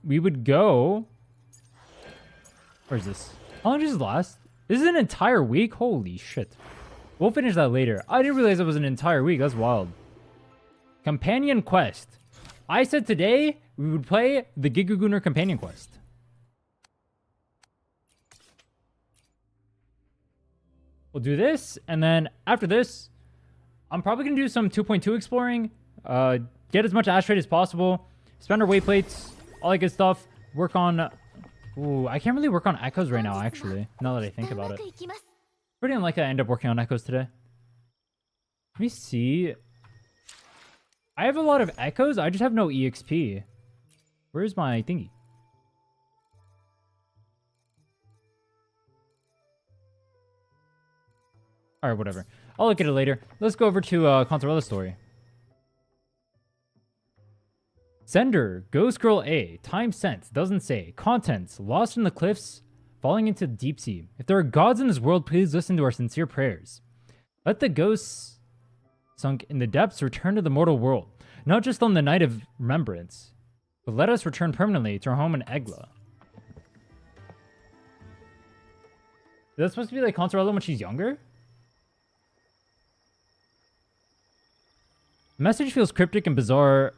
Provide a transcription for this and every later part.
we would go... Where's this? How long does this last? This is an entire week? Holy shit. We'll finish that later. I didn't realize it was an entire week. That's wild. Companion quest. I said today we would play the Gigaguner companion quest. We'll do this, and then after this, I'm probably going to do some 2.2 exploring. Get as much ash rate as possible. Spend our wayplates. All that good stuff. Work on... Ooh, I can't really work on echoes right now, actually. Now that I think about it. Pretty unlikely I end up working on echoes today. Let me see. I have a lot of echoes. I just have no EXP. Where's my thingy? Alright, whatever. I'll look at it later. Let's go over to Cantarella Story. Sender, Ghost Girl A. Time sent, doesn't say. Contents, lost in the cliffs, falling into the deep sea. If there are gods in this world, please listen to our sincere prayers. Let the ghosts sunk in the depths return to the mortal world. Not just on the night of remembrance, but let us return permanently to our home in Egla. Is that supposed to be like Cantarella when she's younger? The message feels cryptic and bizarre.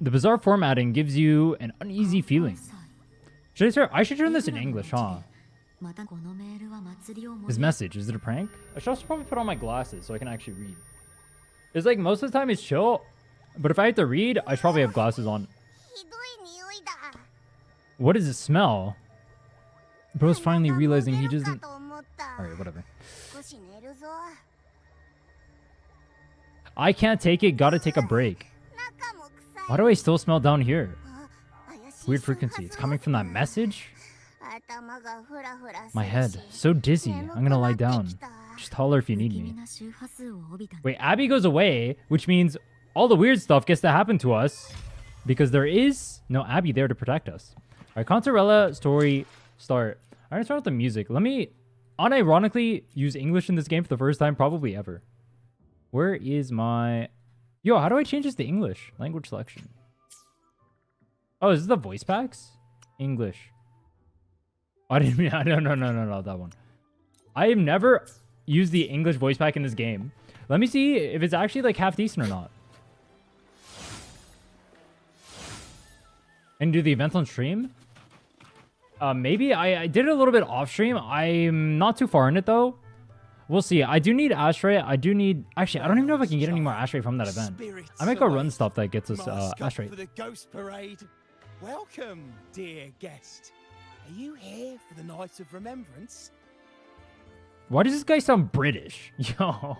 The bizarre formatting gives you an uneasy feeling. I should turn this in English, huh? His message, is it a prank? I should also probably put on my glasses so I can actually read. It's like most of the time it's chill, but if I have to read, I should probably have glasses on. What does it smell? Bro's finally realizing he doesn't... Alright, whatever. I can't take it, gotta take a break. Why do I still smell down here? Weird frequency. It's coming from that message? My head. So dizzy. I'm gonna lie down. Just holler if you need me. Wait, Abby goes away, which means all the weird stuff gets to happen to us because there is no Abby there to protect us. Alright, Cantarella Story start. I'm gonna start with the music. Let me unironically use English in this game for the first time probably ever. Where is my... Yo, how do I change this to English? Language selection. Oh, is this the voice packs? English. I didn't mean... No, that one. I have never used the English voice pack in this game. Let me see if it's actually like half decent or not. And do the event on stream? Maybe. I did it a little bit off stream. I'm not too far in it though. We'll see. I do need Ashtray. I do need... Actually, I don't even know if I can get any more Ashtray from that event. I might go run stuff that gets us Ashtray. For the ghost parade. Welcome, dear guest. Are you here for the night of remembrance? Why does this guy sound British? Yo.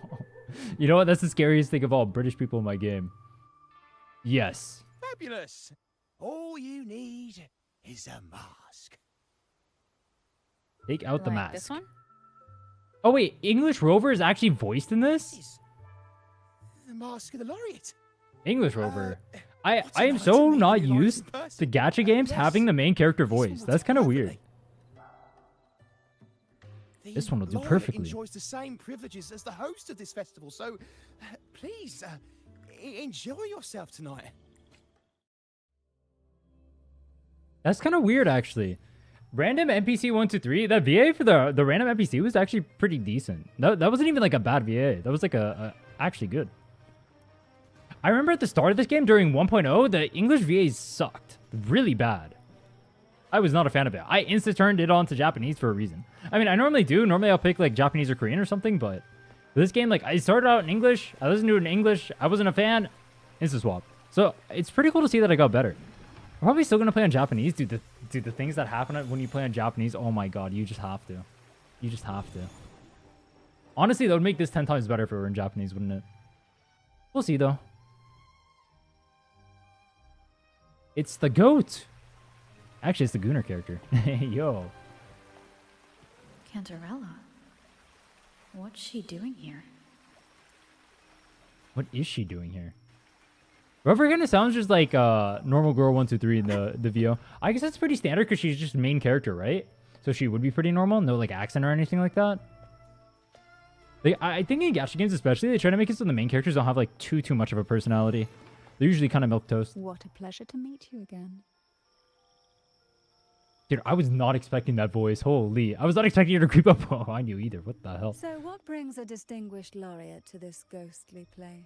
You know what? That's the scariest thing of all. British people in my game. Yes. Fabulous. All you need is a mask. Take out the mask. This one? Oh wait, English Rover is actually voiced in this? The Mask of the Laureate. English Rover. I am so not used to gacha games having the main character voice. That's kind of weird. This one will do perfectly. Enjoys the same privileges as the host of this festival, so please enjoy yourself tonight. That's kind of weird, actually. Random NPC 123. That VA for the random NPC was actually pretty decent. That wasn't even like a bad VA. That was like a actually good. I remember at the start of this game during 1.0, the English VAs sucked really bad. I was not a fan of it. I insta turned it on to Japanese for a reason. I mean, I normally do. Normally I'll pick like Japanese or Korean or something, but this game, like, I started out in English. I listened to it in English. I wasn't a fan. Insta swap. So it's pretty cool to see that I got better. I'm probably still gonna play on Japanese, dude. The things that happen when you play on Japanese, oh my god, you just have to. You just have to. Honestly, that would make this 10 times better if it were in Japanese, wouldn't it? We'll see, though. It's the goat. Actually, it's the Gooner character. Yo. Cantarella. What's she doing here? What is she doing here? Rover kind of sounds just like normal girl 123 in the VO. I guess that's pretty standard because she's just main character, right? So she would be pretty normal, no like accent or anything like that. Like, I think in gacha games especially, they try to make it so the main characters don't have like too much of a personality. They're usually kind of milquetoast. What a pleasure to meet you again. Dude, I was not expecting that voice. Holy. I was not expecting her to creep up behind you either. What the hell? So what brings a distinguished laureate to this ghostly place?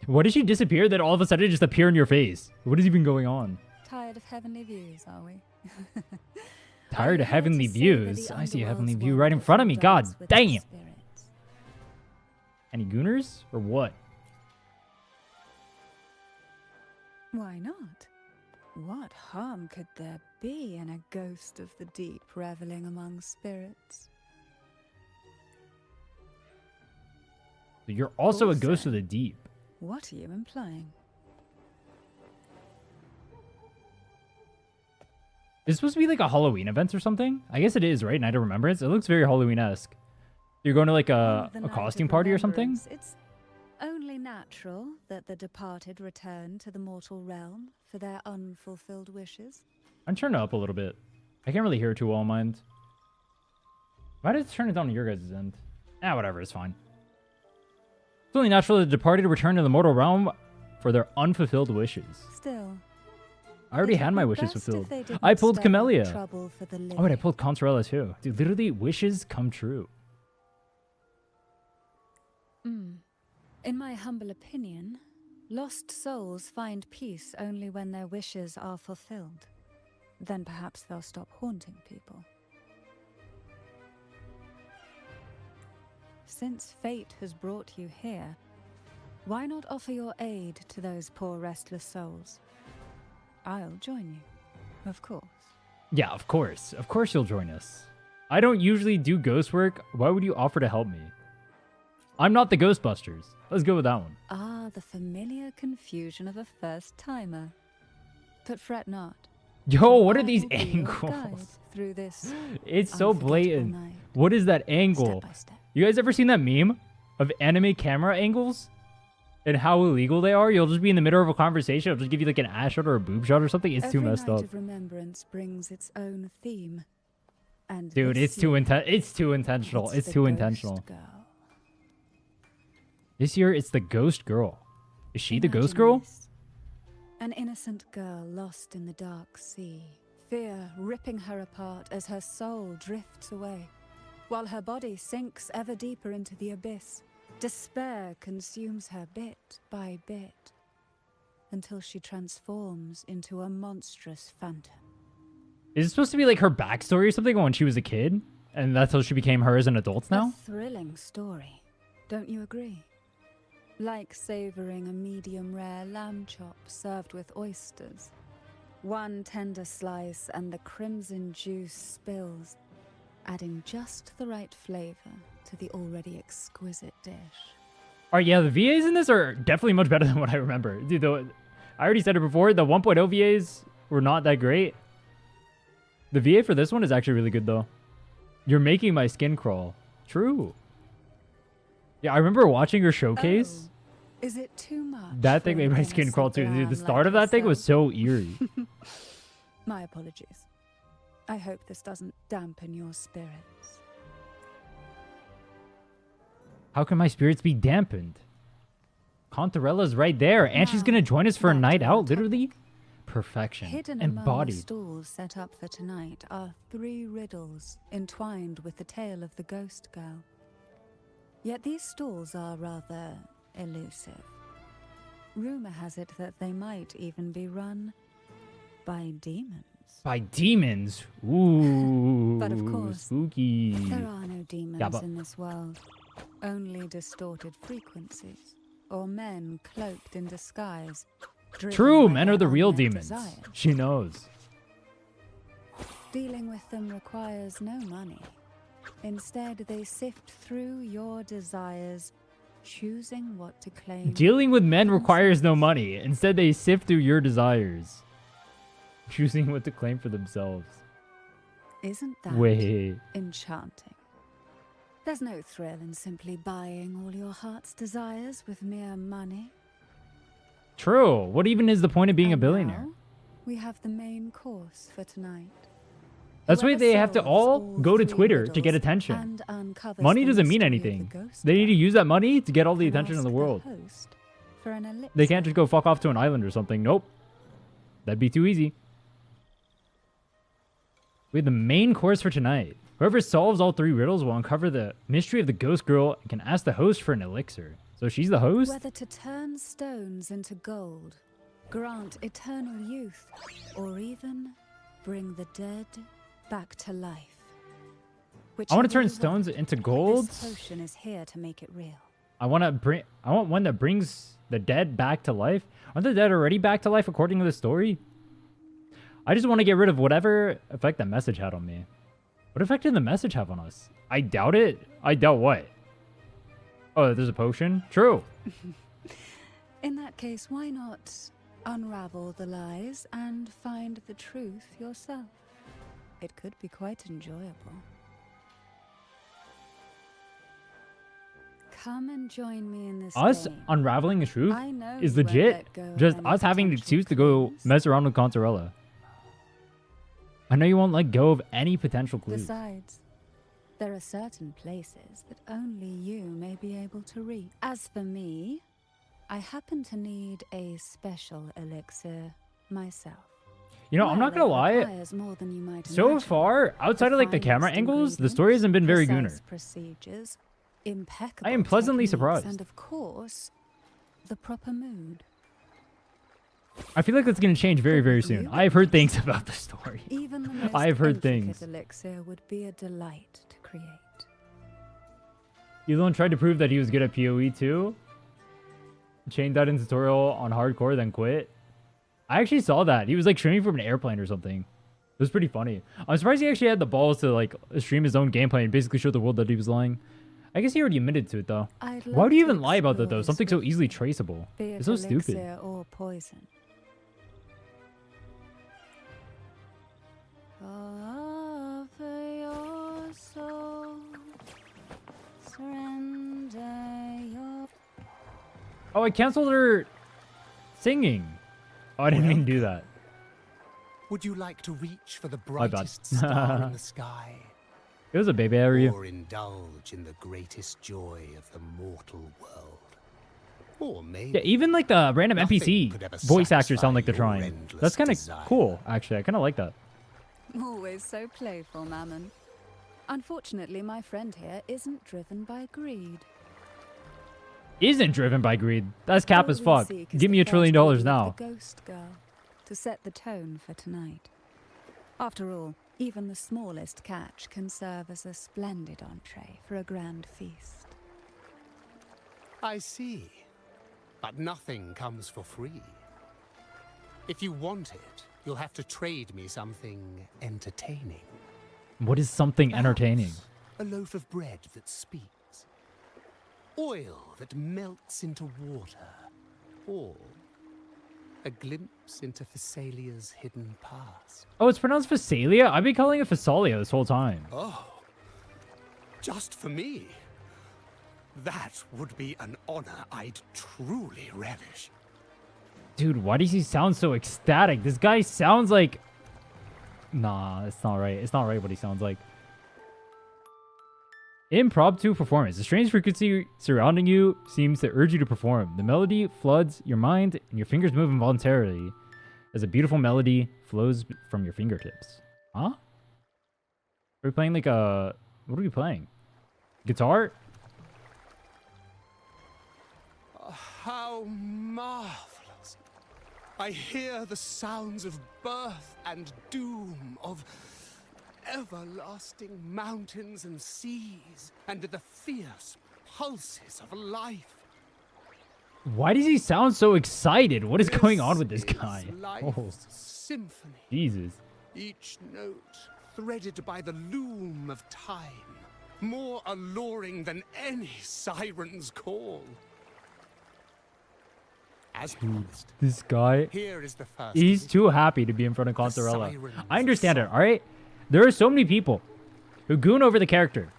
What did she disappear then all of a sudden just appear in your face? What is even going on? Tired of heavenly views, are we? Tired of I'm here heavenly to say that views? the I see a underworld's heavenly view right in wonderful front of me. God dance with damn. its spirits. Any gooners or what? Why not? What harm could there be in a ghost of the deep reveling among spirits? You're also a Also- ghost of the deep. What are you implying? Is this supposed to be like a Halloween event or something? I guess it is, right? Night of Remembrance. It looks very Halloween-esque. You're going to like On the a night costume of party or something? remembrance, It's only natural that the departed return to the mortal realm for their unfulfilled wishes. I'm turning it up a little bit. I can't really hear it too well, mind. Why did it turn it down on your guys' end? Ah, whatever. It's fine. It's only natural that the departed return to the mortal realm for their unfulfilled wishes. Still, I already it had would my be wishes best fulfilled. if they didn't I pulled stir up Camellia. trouble for the Oh, wait, I living. pulled Cantarella too. Dude, literally, wishes come true. In my humble opinion, lost souls find peace only when their wishes are fulfilled. Then perhaps they'll stop haunting people. Since fate has brought you here, why not offer your aid to those poor restless souls? I'll join you, of course. Yeah, of course. Of course you'll join us. I don't usually do ghost work. Why would you offer to help me? I'm not the Ghostbusters. Let's go with that one. Ah, the familiar confusion of a first-timer. But fret not. Yo, what are I these will be your guide angles? through this It's so unforgettable blatant. night, What is that angle? step by step. You guys ever seen that meme of anime camera angles and how illegal they are? You'll just be in the middle of a conversation. It'll just give you like an ass shot or a boob shot or something. It's too Every messed night up. of remembrance brings its own theme. And Dude, this it's too year, it's too intentional. It's the too ghost intentional. girl. This year it's the ghost girl. Is she the ghost Imagine girl? this. An innocent girl lost in the dark sea. Fear ripping her apart as her soul drifts away, while her body sinks ever deeper into the abyss. Despair consumes her bit by bit, until she transforms into a monstrous phantom. Is it supposed to be like her backstory or something when she was a kid? And that's how she became her as an adult now? A thrilling story, don't you agree? Like savoring a medium-rare lamb chop served with oysters. One tender slice and the crimson juice spills, adding just the right flavor to the already exquisite dish. Alright, yeah, the VAs in this are definitely much better than what I remember. Dude, though, I already said it before, the 1.0 VAs were not that great. The VA for this one is actually really good, though. You're making my skin crawl. True. Yeah, I remember watching her showcase. Oh, is it too much? That thing for an made my skin crawl too. innocent Dude, the lamb start of like that thing was yourself? so eerie. My apologies. I hope this doesn't dampen your spirits. How can my spirits be dampened? Cantarella's right there, and she's Now, gonna join us for a back night to our out, literally. Perfection. Hidden among the Embodied. stalls set up for tonight are 3 riddles entwined with the tale of the ghost girl. Yet these stalls are rather elusive. Rumor has it that they might even be run by demons. By demons. Ooh. But of course, spooky. There are no demons Yeah, but- in this world, only distorted frequencies, or men cloaked in disguise. driven True, by men their are the real unmet demons. desires. She knows. Dealing with them requires no money. Instead, they sift through your desires, choosing what to claim. Dealing with men requires no money. Instead, they sift through your desires, choosing what to claim for themselves. Isn't that Wait. enchanting? There's no thrill in simply buying all your heart's desires with mere money. True. What even is the point of being a And billionaire? now, we have the main course for tonight. That's why Whoever they have to solves all go to 3 Twitter to get riddles attention. and uncovers Money the doesn't mean mystery of the anything. ghost They need to girl use that money to get all the can attention in the ask world. host for an They can't elixir. just go fuck off to an island or something. Nope. That'd be too easy. We have the main course for tonight. Whoever solves all 3 riddles will uncover the mystery of the ghost girl and can ask the host for an elixir. So she's the host? Whether to turn stones into gold, grant eternal youth, or even bring the dead back to life. I want to turn Whichever you stones want, into gold. This potion is here to make it real. I want one that brings the dead back to life. Aren't the dead already back to life according to the story? I just want to get rid of whatever effect that message had on me. What effect did the message have on us? I doubt it. I doubt what? Oh, there's a potion? True. In that case, why not unravel the lies and find the truth yourself? It could be quite enjoyable. Come and join me in this Us game. unraveling the truth I know is you won't legit. let go of Just any us having to potential choose to go clues. mess around with Cantarella. I know you won't let go of any potential clues. Besides, there are certain places that only you may be able to reach. As for me, I happen to need a special elixir myself. You know, I'm not Well, gonna it lie. requires more than you might So imagine. far, outside of like the The camera finest angles, the story hasn't been very ingredients, gooner. precise procedures, impeccable I am pleasantly techniques, surprised. and of course, the proper mood. I feel like that's gonna change very, very soon. I have heard things about the story. Even the most I have heard intricate things. elixir would be a delight to create. Elon tried to prove that he was good at PoE too. Chained that in tutorial on hardcore, then quit. I actually saw that. He was like streaming from an airplane or something. It was pretty funny. I'm surprised he actually had the balls to like stream his own gameplay and basically show the world that he was lying. I guess he already admitted to it though. I'd Why love do you to even lie about that explore though? this Something so with easily you, traceable. be it It's so stupid. elixir or poison. Offer your soul, surrender your... Oh, I canceled her singing. Oh, I didn't mean to do that. Would you like to reach for the My bad. brightest star in the sky? It was a baby area. Or indulge in the greatest joy of the mortal world? Or maybe Yeah, even like the random nothing NPC could ever voice actors sound satisfy like they're your trying. endless That's kind of desire. cool, actually. I kind of like that. Always so playful, Mammon. Unfortunately, my friend here isn't driven by greed. Isn't driven by greed. That's cap All as we fuck. seek is Give me the $1 trillion first reveal of now. The ghost girl, to set the tone for tonight. After all, even the smallest catch can serve as a splendid entree for a grand feast. I see. But nothing comes for free. If you want it, you'll have to trade me something entertaining. What is something entertaining? Perhaps a loaf of bread that speaks. Oil that melts into water. Or a glimpse into Thessalia's hidden past. Oh, it's pronounced Phasalia? I've been calling it Phasalia this whole time. Oh, just for me. That would be an honor I'd truly relish. Dude, why does he sound so ecstatic? This guy sounds like... Nah, it's not right. It's not right what he sounds like. Impromptu performance. The strange frequency surrounding you seems to urge you to perform. The melody floods your mind and your fingers move involuntarily as a beautiful melody flows from your fingertips. Huh? Are we playing like a... What are we playing? Guitar? How marvelous. I hear the sounds of birth and doom, of everlasting mountains and seas, and the fierce pulses of life. Why does he sound so excited? What is going on with this guy? Is life's Oh, symphony, Jesus. each note threaded by the loom of time, more alluring than any siren's call. As promised, This guy... here is the first. He's too happy to be in front of Cantarella. I understand it, alright? There are so many people who goon over the character.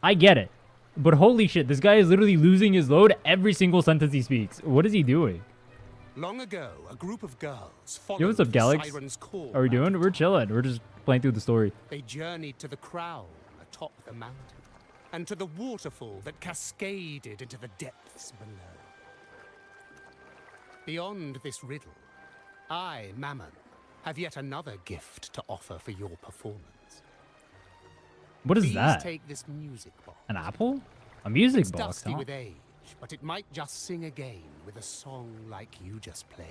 I get it. But holy shit, this guy is literally losing his load every single sentence he speaks. What is he doing? Long ago, a group of girls followed Yo, what's up, the Galax? siren's call. Are we doing? We're chilling. We're just playing through the story. They journeyed to the crown atop the mountain, and to the waterfall that cascaded into the depths below. Beyond this riddle, I, Mammon, have yet another gift to offer for your performance. What is Please that? take this music box. An apple? A music It's box, dusty huh? with age, but it might just sing again with a song like you just played.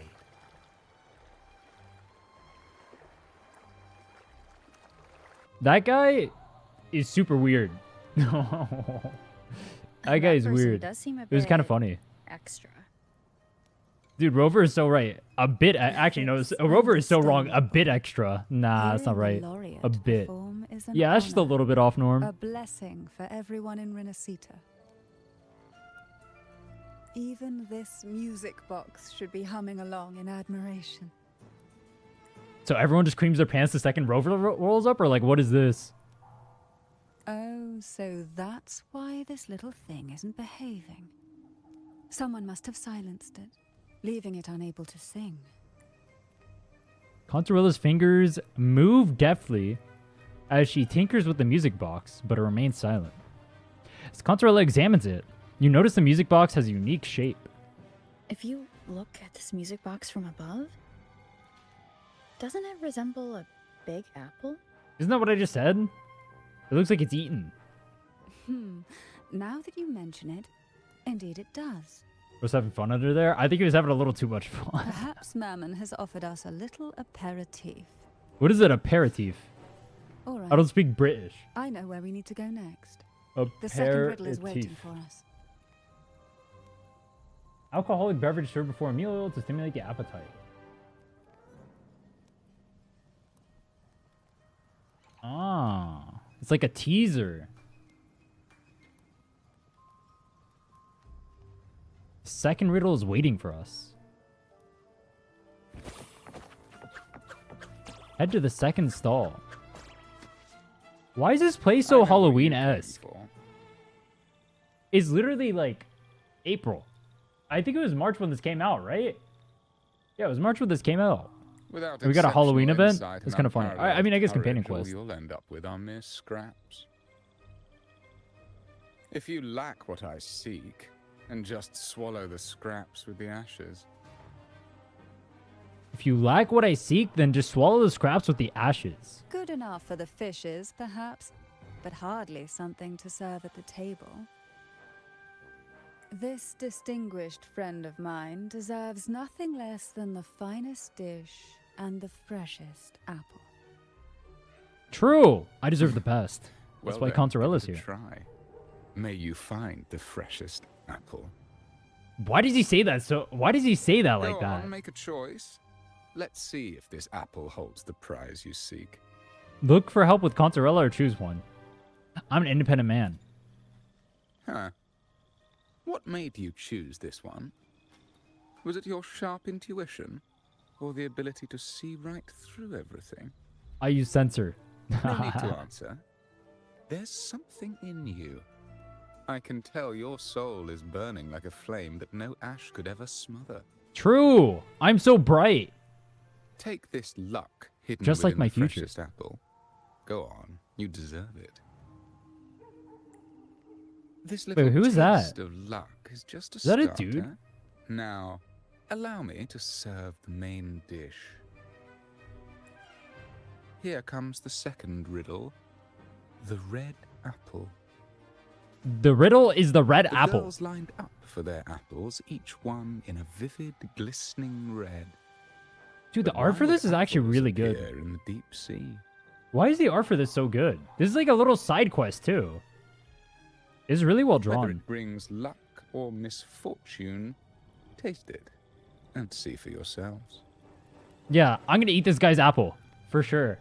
That guy is super weird. That guy is person weird. does seem a It was kind of bit funny. extra. Dude, Rover is so right. A bit. Actually, no. Rover is so wrong. A bit extra. Nah, that's not right. A bit. Yeah, that's just a little bit off norm. A blessing for everyone in Renacita. Even this music box should be humming along in admiration. So everyone just creams their pants the second Rover rolls up, or like, what is this? Oh, so that's why this little thing isn't behaving. Someone must have silenced it, leaving it unable to sing. Cantarella's fingers move deftly as she tinkers with the music box, but it remains silent. As Cantarella examines it, you notice the music box has a unique shape. If you look at this music box from above, doesn't it resemble a big apple? Isn't that what I just said? It looks like it's eaten. Now that you mention it, indeed it does. Was having fun under there? I think he was having a little too much fun. Perhaps Mammon has offered us a little aperitif. What is an aperitif? All right, I don't speak British. I know where we need to go next. Aperitif. The second riddle is waiting for us. Alcoholic beverage served before a meal to stimulate the appetite. Ah, it's like a teaser. Second riddle is waiting for us. Head to the second stall. Why is this place so Halloween-esque? It's literally like April. I think it was March when this came out, right? Yeah, it was March when this came out. Without We got a Halloween exceptional event? insight That's and kind of funny. I mean, I guess unparalleled companion courage, all quest. you'll end up with are mere scraps. If you lack what I seek, and just swallow the scraps with the ashes. If you lack what I seek, then just swallow the scraps with the ashes. Good enough for the fishes, perhaps, but hardly something to serve at the table. This distinguished friend of mine deserves nothing less than the finest dish and the freshest apple. True. I deserve the best. That's why Well then, Cantarella's give it a here. Try. May you find the freshest apple. Why does he say that? So why does he say that like Go that? on, make a choice. Let's see if this apple holds the prize you seek. Look for help with Cantarella or choose one. I'm an independent man. Huh. What made you choose this one? Was it your sharp intuition? Or the ability to see right through everything? I use censor. No need to answer. There's something in you. I can tell your soul is burning like a flame that no ash could ever smother. True. I'm so bright. Take this luck hidden Just like within my the future. freshest apple. Go on, you deserve it. This little who is that? taste of luck is just a Is that a starter. dude? Now, allow me to serve the main dish. Here comes the second riddle. The red apple. The riddle is the red The apple. girls lined up for their apples, each one in a vivid, glistening red. Dude, the But art why for would this is actually apples really appear good. in the deep sea? Why is the art for this so good? This is like a little side quest too. It's really well Whether drawn. it brings luck or misfortune, taste it and see for yourselves. Yeah, I'm gonna eat this guy's apple for sure.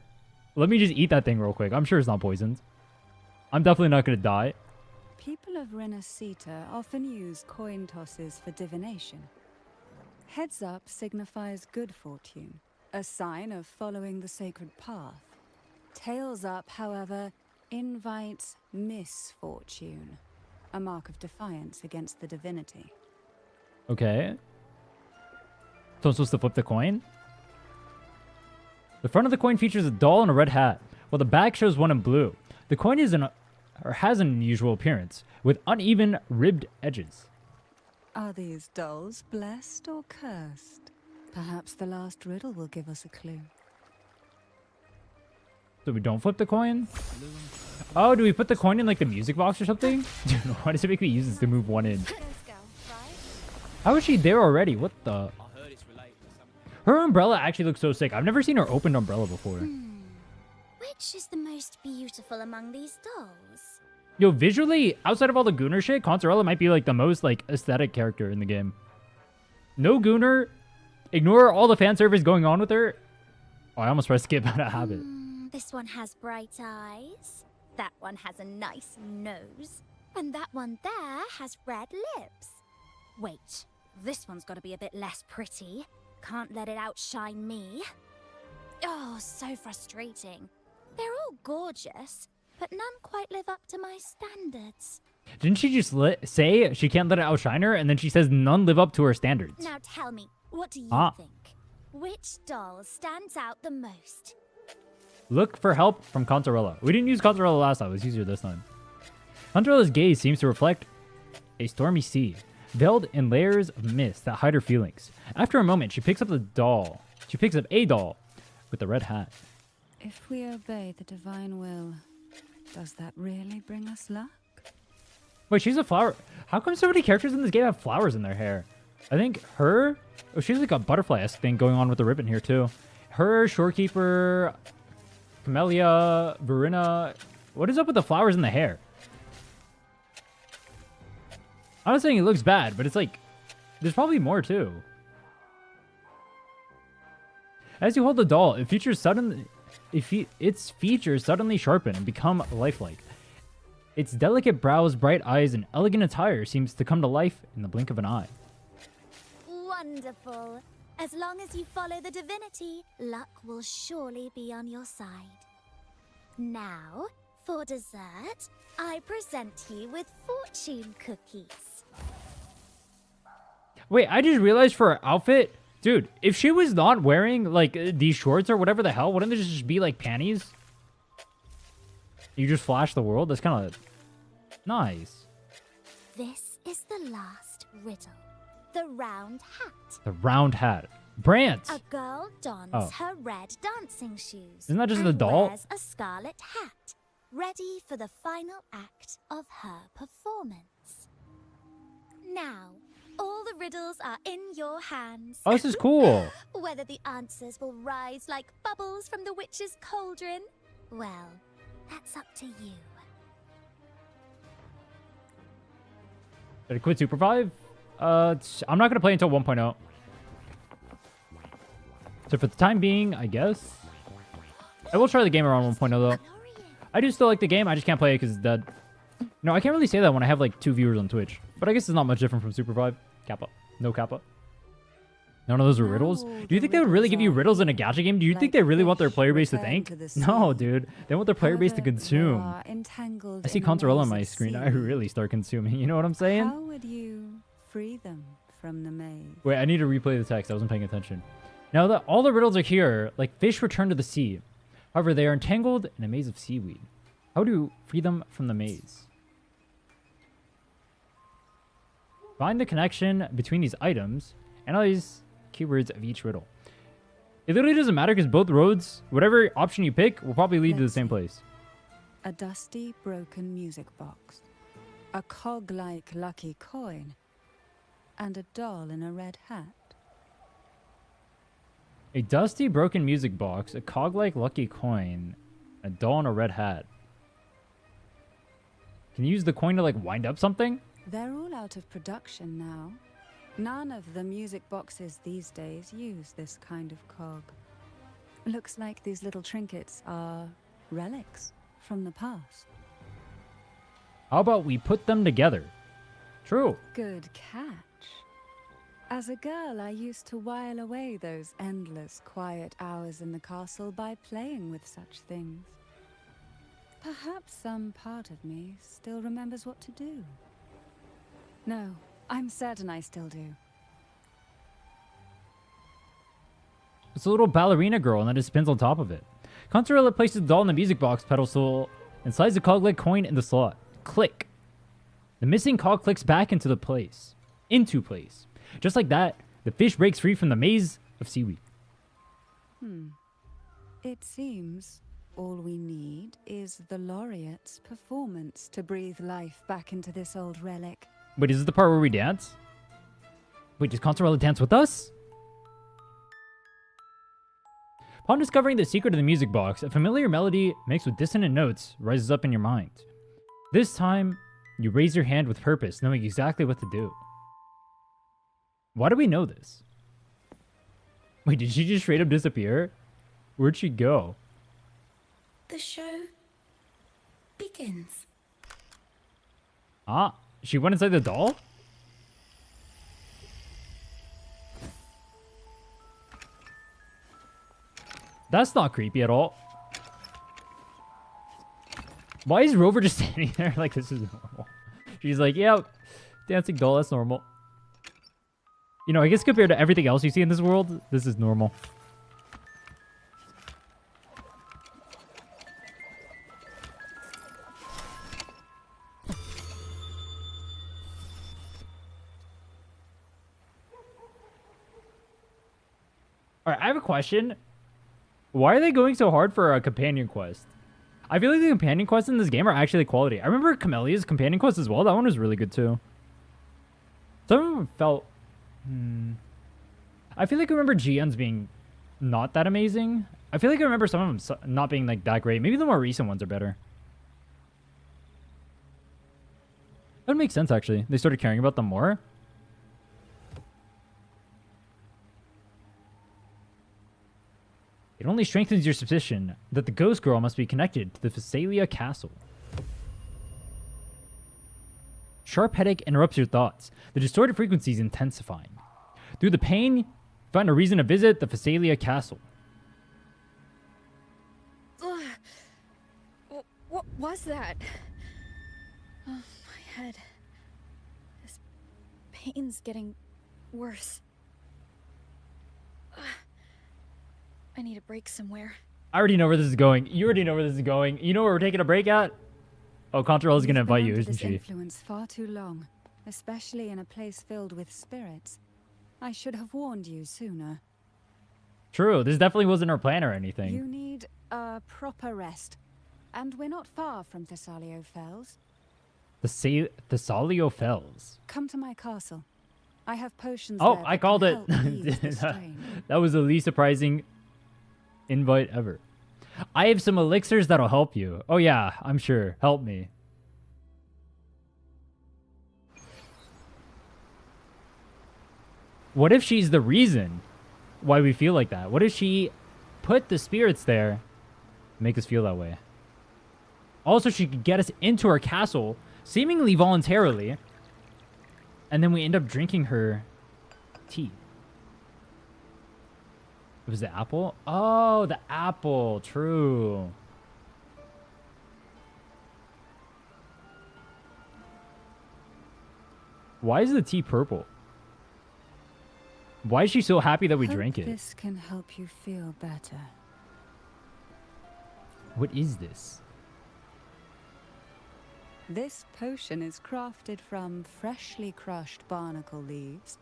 Let me just eat that thing real quick. I'm sure it's not poisoned. I'm definitely not gonna die. People of Renacita often use coin tosses for divination. Heads up signifies good fortune, a sign of following the sacred path. Tails up, however, invites misfortune, a mark of defiance against the divinity. Okay. So I'm supposed to flip the coin? The front of the coin features a doll in a red hat, while the back shows one in blue. The coin has an unusual appearance, with uneven, ribbed edges. Are these dolls blessed or cursed? Perhaps the last riddle will give us a clue. So we don't flip the coin? Oh, do we put the coin in like the music box or something? Dude, why does it make me use this to move one in? How is she there already? What the? Her umbrella actually looks so sick. I've never seen her opened umbrella before. Which is the most beautiful among these dolls? Yo, visually, outside of all the Gooner shit, Cantarella might be like the most like aesthetic character in the game. No Gooner. Ignore all the fan service going on with her. Oh, I almost pressed skip out of habit. This one has bright eyes. That one has a nice nose. And that one there has red lips. Wait, this one's got to be a bit less pretty. Can't let it outshine me. Oh, so frustrating. They're all gorgeous, but none quite live up to my standards. Didn't she just say she can't let it outshine her, and then she says none live up to her standards? Now tell me, what do you think? Which doll stands out the most? Look for help from Cantarella. We didn't use Cantarella last time. It was easier this time. Cantarella's gaze seems to reflect a stormy sea, veiled in layers of mist that hide her feelings. After a moment, she picks up the doll. She picks up a doll with the red hat. If we obey the divine will, does that really bring us luck? Wait, she's a flower. How come so many characters in this game have flowers in their hair? I think her... Oh, she's like a butterfly-esque thing going on with the ribbon here, too. Her, Shorekeeper, Camellia, Verena. What is up with the flowers in the hair? I'm not saying it looks bad, but it's like... There's probably more, too. As you hold the doll, its features suddenly sharpen and become lifelike. Its delicate brows, bright eyes, and elegant attire seems to come to life in the blink of an eye. Wonderful. As long as you follow the divinity, luck will surely be on your side. Now, for dessert, I present you with fortune cookies. Wait, I just realized for her outfit... Dude, if she was not wearing, like, these shorts or whatever the hell, wouldn't there just be, like, panties? You just flash the world? That's kind of nice. This is the last riddle. The round hat. The round hat. Brant! A girl dons Oh. her red dancing shoes. Isn't that just and the doll? Wears a scarlet hat, ready for the final act of her performance. Now, all the riddles are in your hands. Oh, this is cool. Whether the answers will rise like bubbles from the witch's cauldron, well, that's up to you. Did I quit Super 5? I'm not going to play until 1.0. So for the time being, I guess. I will try the game around 1.0 though. I do still like the game, I just can't play it because it's dead. No, I can't really say that when I have like 2 viewers on Twitch. But I guess it's not much different from Super 5. Kappa. No Kappa. None of those are riddles? Do you think they would really give you riddles in a gacha game? Do you think they really want their player base to think? No, dude. They want their player base to consume. I see Cantarella on my screen. I really start consuming. You know what I'm saying? How would you free them from the maze? Wait, I need to replay the text. I wasn't paying attention. Now that all the riddles are here, like fish return to the sea. However, they are entangled in a maze of seaweed. How do you free them from the maze? Find the connection between these items. Analyze keywords of each riddle. It literally doesn't matter because both roads, whatever option you pick, will probably lead to the same place. A dusty, broken music box. A cog-like lucky coin. And a doll in a red hat. A dusty, broken music box, a cog-like lucky coin, a doll in a red hat. Can you use the coin to like wind up something? They're all out of production now. None of the music boxes these days use this kind of cog. Looks like these little trinkets are relics from the past. How about we put them together? True. Good catch. As a girl, I used to while away those endless, quiet hours in the castle by playing with such things. Perhaps some part of me still remembers what to do. No, I'm certain I still do. It's a little ballerina girl and then it spins on top of it. Cantarella places the doll in the music box pedestal and slides the cog-like coin in the slot. Click. The missing cog clicks back into place. Just like that, the fish breaks free from the maze of seaweed. It seems all we need is the laureate's performance to breathe life back into this old relic. Wait, is this the part where we dance? Wait, does Cantarella dance with us? Upon discovering the secret of the music box, a familiar melody mixed with dissonant notes rises up in your mind. This time, you raise your hand with purpose, knowing exactly what to do. Why do we know this? Wait, did she just straight up disappear? Where'd she go? The show begins. Ah, she went inside the doll? That's not creepy at all. Why is Rover just standing there like this is normal? She's like, yeah, dancing doll, that's normal. You know, I guess compared to everything else you see in this world, this is normal. Alright, I have a question. Why are they going so hard for a companion quest? I feel like the companion quests in this game are actually quality. I remember Camelia's companion quest as well. That one was really good too. Some of them felt... I feel like I remember GN's being not that amazing. I feel like I remember some of them not being like that great. Maybe the more recent ones are better. That would make sense actually. They started caring about them more. It only strengthens your suspicion that the ghost girl must be connected to the Phasalia castle. Sharp headache interrupts your thoughts. The distorted frequency is intensifying. Through the pain, you find a reason to visit the Phasalia castle. What was that? Oh, my head. This pain's getting worse. I need a break somewhere. I already know where this is going. You already know where this is going. You know where we're taking a break at? Oh, Cantarella's gonna invite you, isn't she? Influence far too long, especially in a place filled with spirits. I should have warned you sooner. True, this definitely wasn't our plan or anything. You need a proper rest, and we're not far from Thessalio Fells. The Thessalio Fells. Come to my castle. I have potions. Oh, there I that called it. can help ease the strain. That was the least surprising invite ever. I have some elixirs that'll help you. Oh yeah, I'm sure. Help me. What if she's the reason why we feel like that? What if she put the spirits there to make us feel that way? Also, she could get us into her castle, seemingly voluntarily, and then we end up drinking her tea. It was the apple? Oh, the apple. True. Why is the tea purple? Why is she so happy that we drank it? This can help you feel better. What is this? This potion is crafted from freshly crushed barnacle leaves,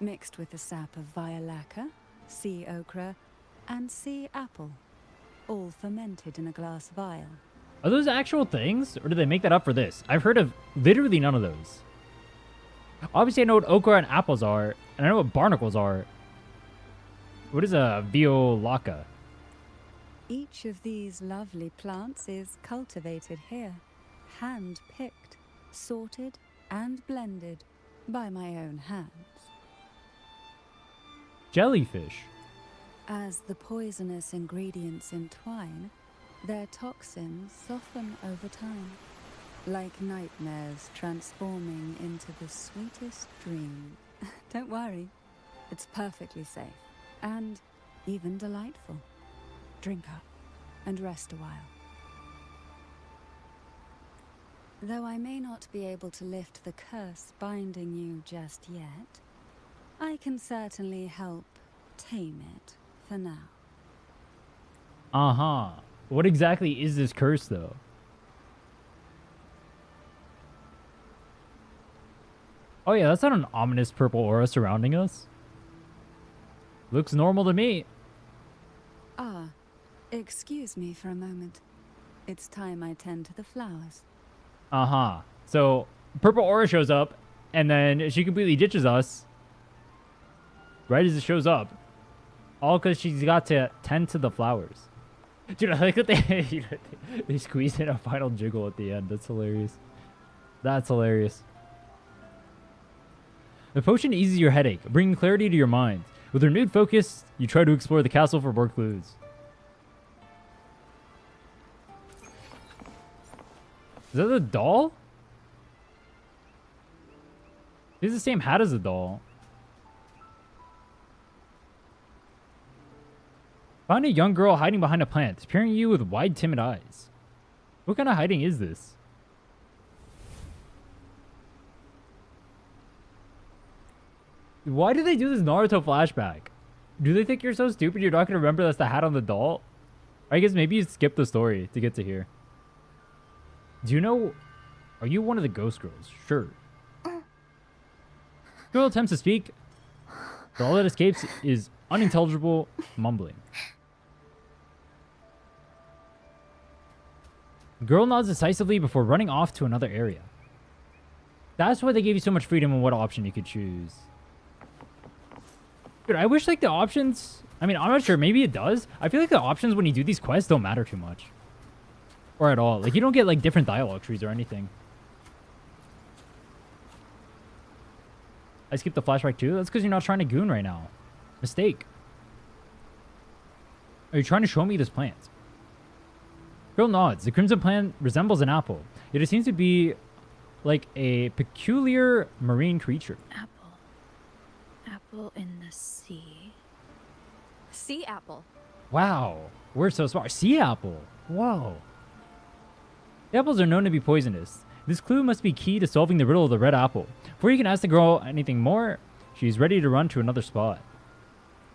mixed with the sap of violaca, sea ochre, and sea apple, all fermented in a glass vial. Are those actual things, or did they make that up for this? I've heard of literally none of those. Obviously, I know what okra and apples are, and I know what barnacles are. What is a violaca? Each of these lovely plants is cultivated here, hand-picked, sorted, and blended by my own hands. Jellyfish. As the poisonous ingredients entwine, their toxins soften over time, like nightmares transforming into the sweetest dream. Don't worry, it's perfectly safe and even delightful. Drink up and rest a while. Though I may not be able to lift the curse binding you just yet, I can certainly help tame it for now. Uh-huh. What exactly is this curse, though? Oh yeah, that's not an ominous purple aura surrounding us. Looks normal to me. Ah, Excuse me for a moment. It's time I tend to the flowers. Uh-huh. So, Purple Aura shows up, and then she completely ditches us right as it shows up. All because she's got to tend to the flowers. Dude, I like that they squeeze in a final jiggle at the end. That's hilarious. That's hilarious. The potion eases your headache, bringing clarity to your mind. With renewed focus, you try to explore the castle for more clues. Is that a doll? He has the same hat as a doll. Find a young girl hiding behind a plant, peering at you with wide, timid eyes. What kind of hiding is this? Why do they do this Naruto flashback? Do they think you're so stupid you're not going to remember that's the hat on the doll? I guess maybe you skip the story to get to here. Do you know... Are you one of the ghost girls? Sure. Girl attempts to speak, but all that escapes is unintelligible mumbling. The girl nods decisively before running off to another area. That's why they gave you so much freedom on what option you could choose. Dude, I wish like the options... I mean, I'm not sure. Maybe it does. I feel like the options when you do these quests don't matter too much. Or at all. Like, you don't get like different dialogue trees or anything. I skipped the flashback too? That's because you're not trying to goon right now. Mistake. Are you trying to show me this plant? Girl nods. The crimson plant resembles an apple, yet it seems to be like a peculiar marine creature. Apple. Apple in the sea. Sea apple. Wow. We're so smart. Sea apple. Whoa. The apples are known to be poisonous. This clue must be key to solving the riddle of the red apple. Before you can ask the girl anything more, she's ready to run to another spot.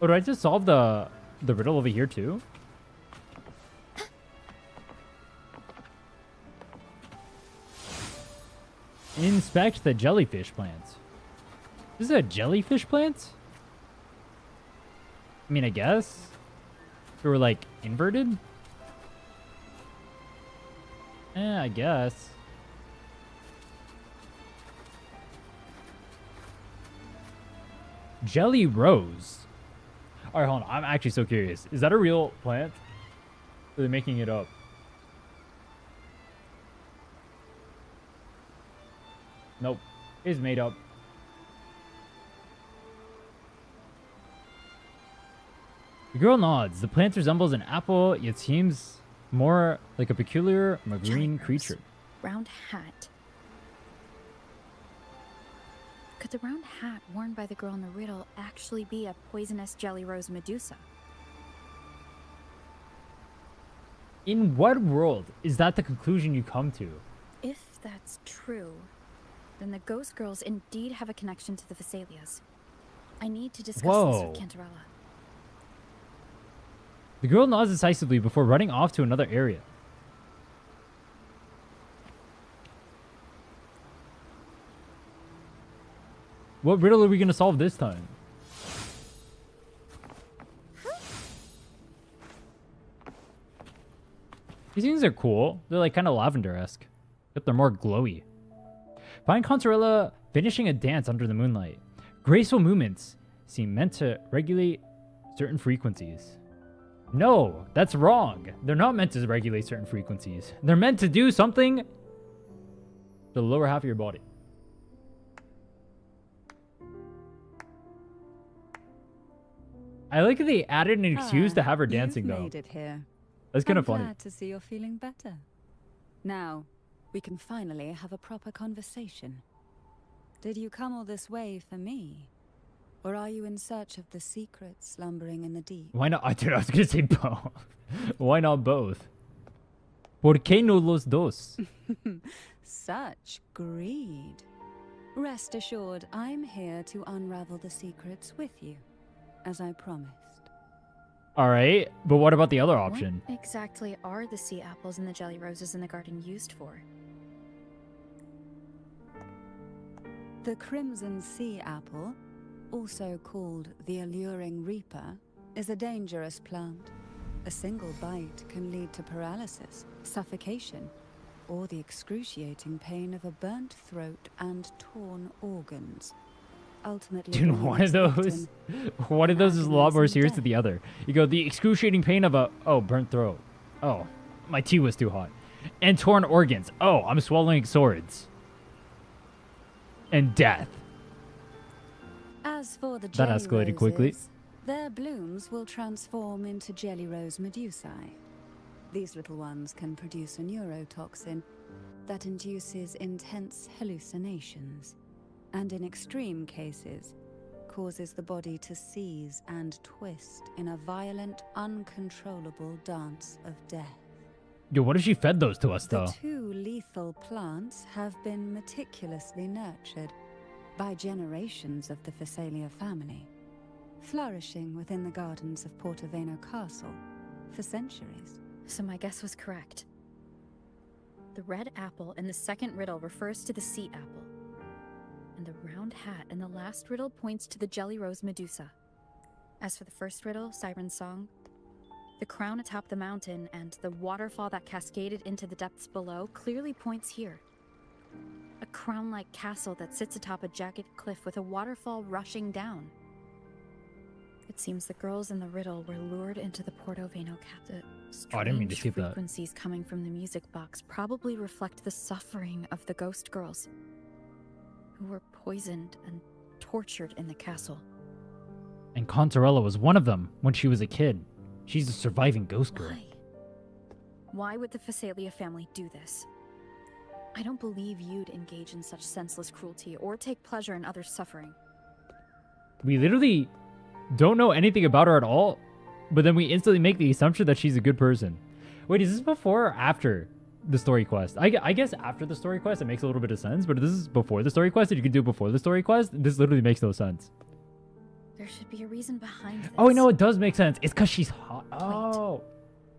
Oh, did I just solve the riddle over here too? Inspect the jellyfish plant. This is a jellyfish plant? I mean, I guess. They were like inverted? I guess. Jelly rose. Alright, hold on. I'm actually so curious. Is that a real plant? Or are they making it up? Nope. It's made up. The girl nods. The plant resembles an apple, yet seems more like a peculiar marine creature. Round hat. Could the round hat worn by the girl in the riddle actually be a poisonous jelly rose Medusa? In what world is that the conclusion you come to? If that's true, then the ghost girls indeed have a connection to the Vesalias. I need to discuss this with Cantarella. The girl nods decisively before running off to another area. What riddle are we going to solve this time? These things are cool. They're like kind of lavender-esque, but they're more glowy. Find Cantarella finishing a dance under the moonlight. Graceful movements seem meant to regulate certain frequencies. No, that's wrong. They're not meant to regulate certain frequencies. They're meant to do something to the lower half of your body. I like that they added an excuse to have her dancing, you've though. Made it here. That's kind I'm of funny. Glad to see you're feeling better. Now, we can finally have a proper conversation. Did you come all this way for me? Or are you in search of the secrets slumbering in the deep? Why not? I was going to say both. Why not both? ¿Por qué no los dos? Such greed. Rest assured, I'm here to unravel the secrets with you, as I promised. All right, but what about the other option? What exactly are the sea apples and the jelly roses in the garden used for? The crimson sea apple, also called the alluring reaper, is a dangerous plant. A single bite can lead to paralysis, suffocation, or the excruciating pain of a burnt throat and torn organs. Ultimately, Dude, bringing one of its those, victim one of those is a lot more agonizing serious than death. the other. You go, the excruciating pain of a, oh, burnt throat. Oh, my tea was too hot. And torn organs. Oh, I'm swallowing swords. And death. As for the That jelly escalated quickly. roses, their blooms will transform into jelly rose medusae. These little ones can produce a neurotoxin that induces intense hallucinations, and in extreme cases, causes the body to seize and twist in a violent, uncontrollable dance of death. Yo, what if she fed those to us, The though? two lethal plants have been meticulously nurtured by generations of the Phasalia family, flourishing within the gardens of Portoveno Castle for centuries. So my guess was correct. The red apple in the second riddle refers to the sea apple. And the round hat in the last riddle points to the jelly rose medusa. As for the first riddle, Siren's Song, the crown atop the mountain and the waterfall that cascaded into the depths below clearly points here. A crown-like castle that sits atop a jagged cliff with a waterfall rushing down. It seems the girls in the riddle were lured into the Portoveno cabinet. Oh, I didn't mean to Strange skip that. frequencies coming from the music box probably reflect the suffering of the ghost girls, who were poisoned and tortured in the castle. And Cantarella was one of them when she was a kid. She's a surviving ghost girl. Why? Why would the Phasalia family do this? I don't believe you'd engage in such senseless cruelty or take pleasure in others' suffering. We literally don't know anything about her at all, but then we instantly make the assumption that she's a good person. Wait, is this before or after the story quest? I guess after the story quest, it makes a little bit of sense, but if this is before the story quest and you can do it before the story quest, this literally makes no sense. There should be a reason behind this. Oh, no, it does make sense. It's because she's hot. Oh.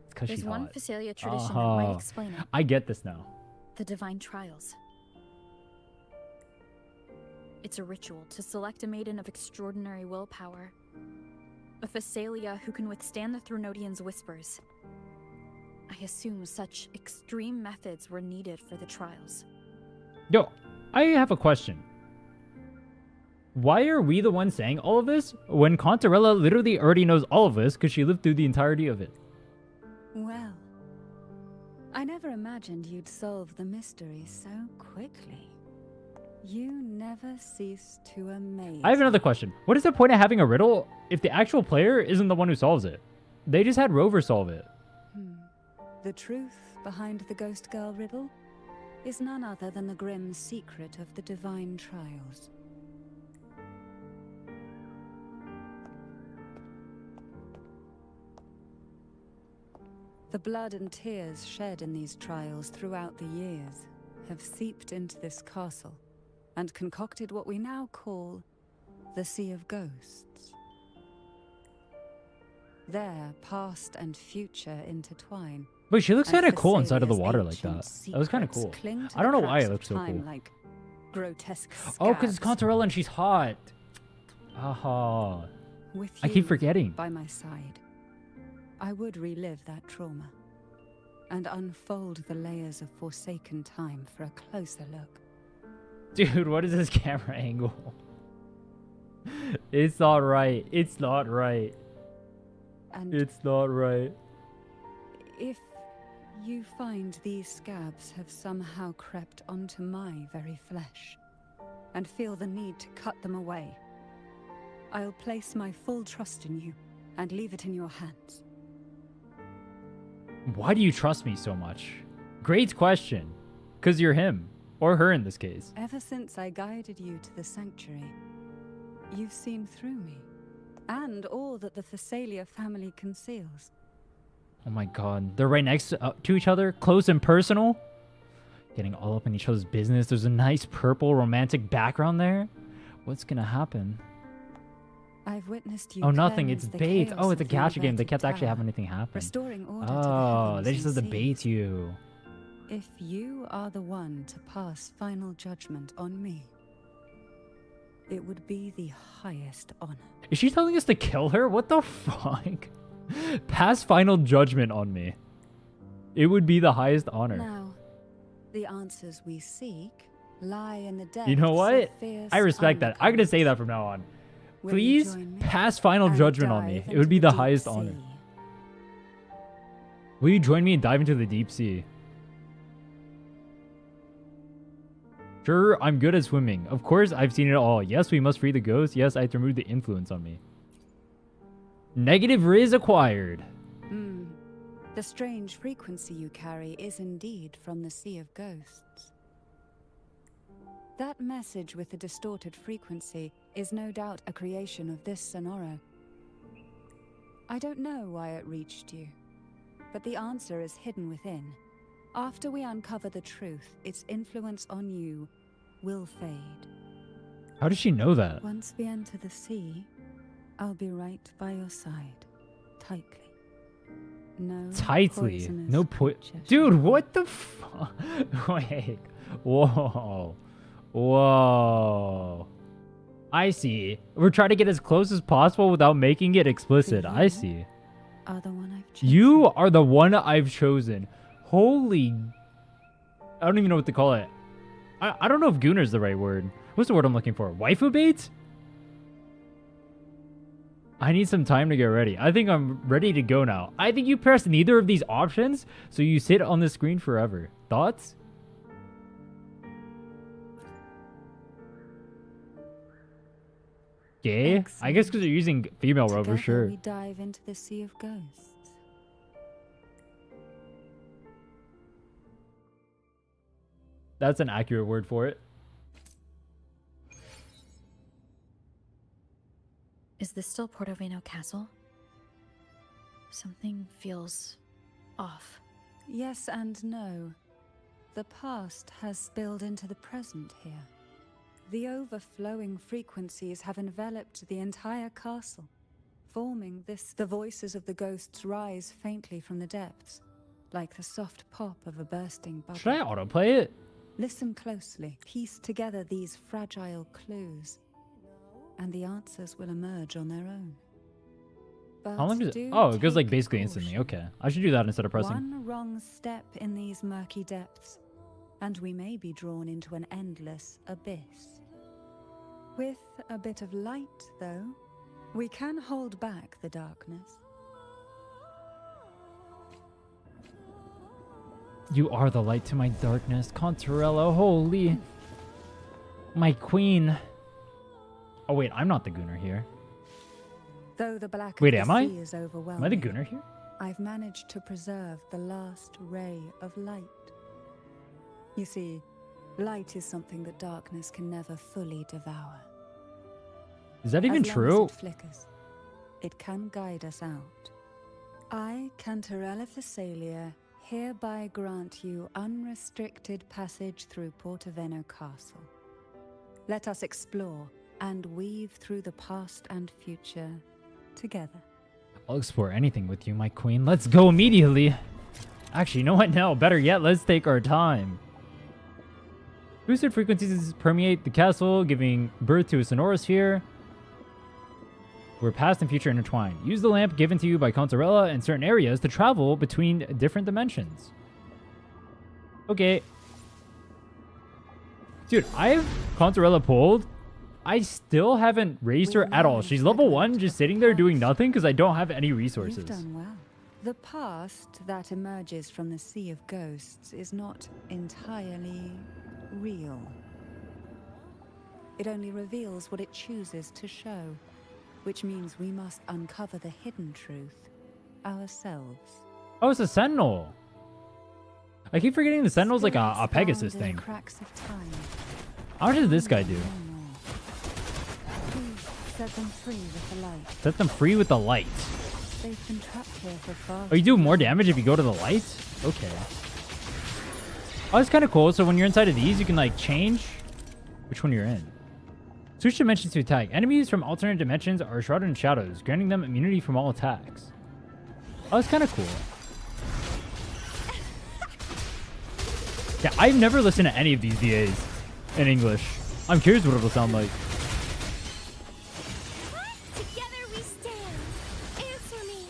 It's because There's she's one hot. Phasalia tradition that Oh. might explain it. I get this now. The Divine Trials. It's a ritual to select a maiden of extraordinary willpower. A Phasalia who can withstand the Thronodian's whispers. I assume such extreme methods were needed for the trials. Yo, I have a question. Why are we the ones saying all of this when Cantarella literally already knows all of this because she lived through the entirety of it? Well, I never imagined you'd solve the mystery so quickly. You never cease to amaze. I have another question. What is the point of having a riddle if the actual player isn't the one who solves it? They just had Rover solve it. The truth behind the Ghost Girl riddle is none other than the grim secret of the Divine Trials. The blood and tears shed in these trials throughout the years have seeped into this castle and concocted what we now call the Sea of Ghosts. There, past and future intertwine. Wait, she looks and kind of cool inside of the Phasalia's water like ancient that. That was kind of secrets cool. cling to I don't the know why it cracks of looks so time cool. like grotesque Oh, because it's scabs. Cantarella and she's hot. Aha. With I keep you forgetting. by my side, I would relive that trauma and unfold the layers of forsaken time for a closer look. Dude, what is this camera angle? It's not right. It's not right. And It's not right. if you find these scabs have somehow crept onto my very flesh and feel the need to cut them away, I'll place my full trust in you and leave it in your hands. Why do you trust me so much? Great question. Because you're him. Or her in this case. Ever since I guided you to the sanctuary, you've seen through me and all that the Phasalia family conceals. Oh my god. They're right next to each other. Close and personal. Getting all up in each other's business. There's a nice purple romantic background there. What's gonna happen? I've witnessed you. Oh, nothing. cleanse It's the bait. chaos Oh, it's a of the gacha game. They inverted kept actually tower, having anything happen. restoring order to the Oh, heavens they just and had to bait seas. you. If you are the one to pass final judgment on me, it would be the highest honor. Is she telling us to kill her? What the fuck? Pass final judgment on me. It would be the highest honor. Now, the answers we seek lie in the depths You know what? of fierce I respect that. I'm gonna say that from now on. Will you Please join me pass final and judgment on me. dive It would be into the deep highest sea? honor. Will you join me and dive into the deep sea? Sure, I'm good at swimming. Of course, I've seen it all. Yes, we must free the ghost. Yes, I have to remove the influence on me. Negative Riz acquired. Hmm. The strange frequency you carry is indeed from the Sea of Ghosts. That message with the distorted frequency is no doubt a creation of this Sonoro. I don't know why it reached you, but the answer is hidden within. After we uncover the truth, its influence on you will fade. How does she know that? Once we enter the sea, I'll be right by your side, tightly. No Tightly. poisonous No creature Dude, shall what the fuck? Wait. Whoa. Whoa. I see. We're trying to get as close as possible without making it explicit. I see. are the one I've chosen. You are the one I've chosen. Holy... I don't even know what to call it. I don't know if Gooner is the right word. What's the word I'm looking for? Waifu bait? I need some time to get ready. I think I'm ready to go now. I think you press neither of these options, so you sit on the screen forever. Thoughts? Gay? I guess because you're using female robe for Together sure. we dive into the Sea of Ghosts. That's an accurate word for it. Is this still Portoveno Castle? Something feels off. Yes and no. The past has spilled into the present here. The overflowing frequencies have enveloped the entire castle, forming this. The voices of the ghosts rise faintly from the depths, like the soft pop of a bursting bubble. Should I autoplay it? Listen closely, piece together these fragile clues, and the answers will emerge on their own. But How long does it? do Oh, it goes like take basically instantly. caution. Okay. I should do that instead of pressing. One wrong step in these murky depths, and we may be drawn into an endless abyss. With a bit of light, though, we can hold back the darkness. You are the light to my darkness, Cantarella. Holy. My queen. Oh, wait. I'm not the Gooner here. Though the black Wait, of am the I? sea is Am I overwhelming, the Gooner here? I've managed to preserve the last ray of light. You see, light is something that darkness can never fully devour. Is that even As long true? as it flickers, it can guide us out. I, Cantarella Story, hereby grant you unrestricted passage through Portoveno Castle. Let us explore and weave through the past and future together. I'll explore anything with you, my queen. Let's go immediately. Actually, you know what? No, better yet, let's take our time. Boosted frequencies permeate the castle, giving birth to a sonorosphere where past and future intertwine. Use the lamp given to you by Cantarella in certain areas to travel between different dimensions. Okay. Dude, I have Cantarella pulled. I still haven't raised her at all. She's level 1, just sitting there doing nothing because I don't have any resources. You've done well. The past that emerges from the Sea of Ghosts is not entirely real. It only reveals what it chooses to show, which means we must uncover the hidden truth ourselves. Oh, it's a sentinel. I keep forgetting the sentinel's like a Spirits Pegasus bound in thing. the cracks of time. How much does this guy do? No more. Please set them free with the light. Set them free with the light. They've been trapped here for far. Oh, you do more damage if you go to the light? Okay. Oh, that's kind of cool. So when you're inside of these, you can like change which one you're in. Switch dimensions to attack. Enemies from alternate dimensions are shrouded in shadows, granting them immunity from all attacks. Oh, that's kind of cool. Yeah, I've never listened to any of these VAs in English. I'm curious what it'll sound like. Together we stand. Answer me.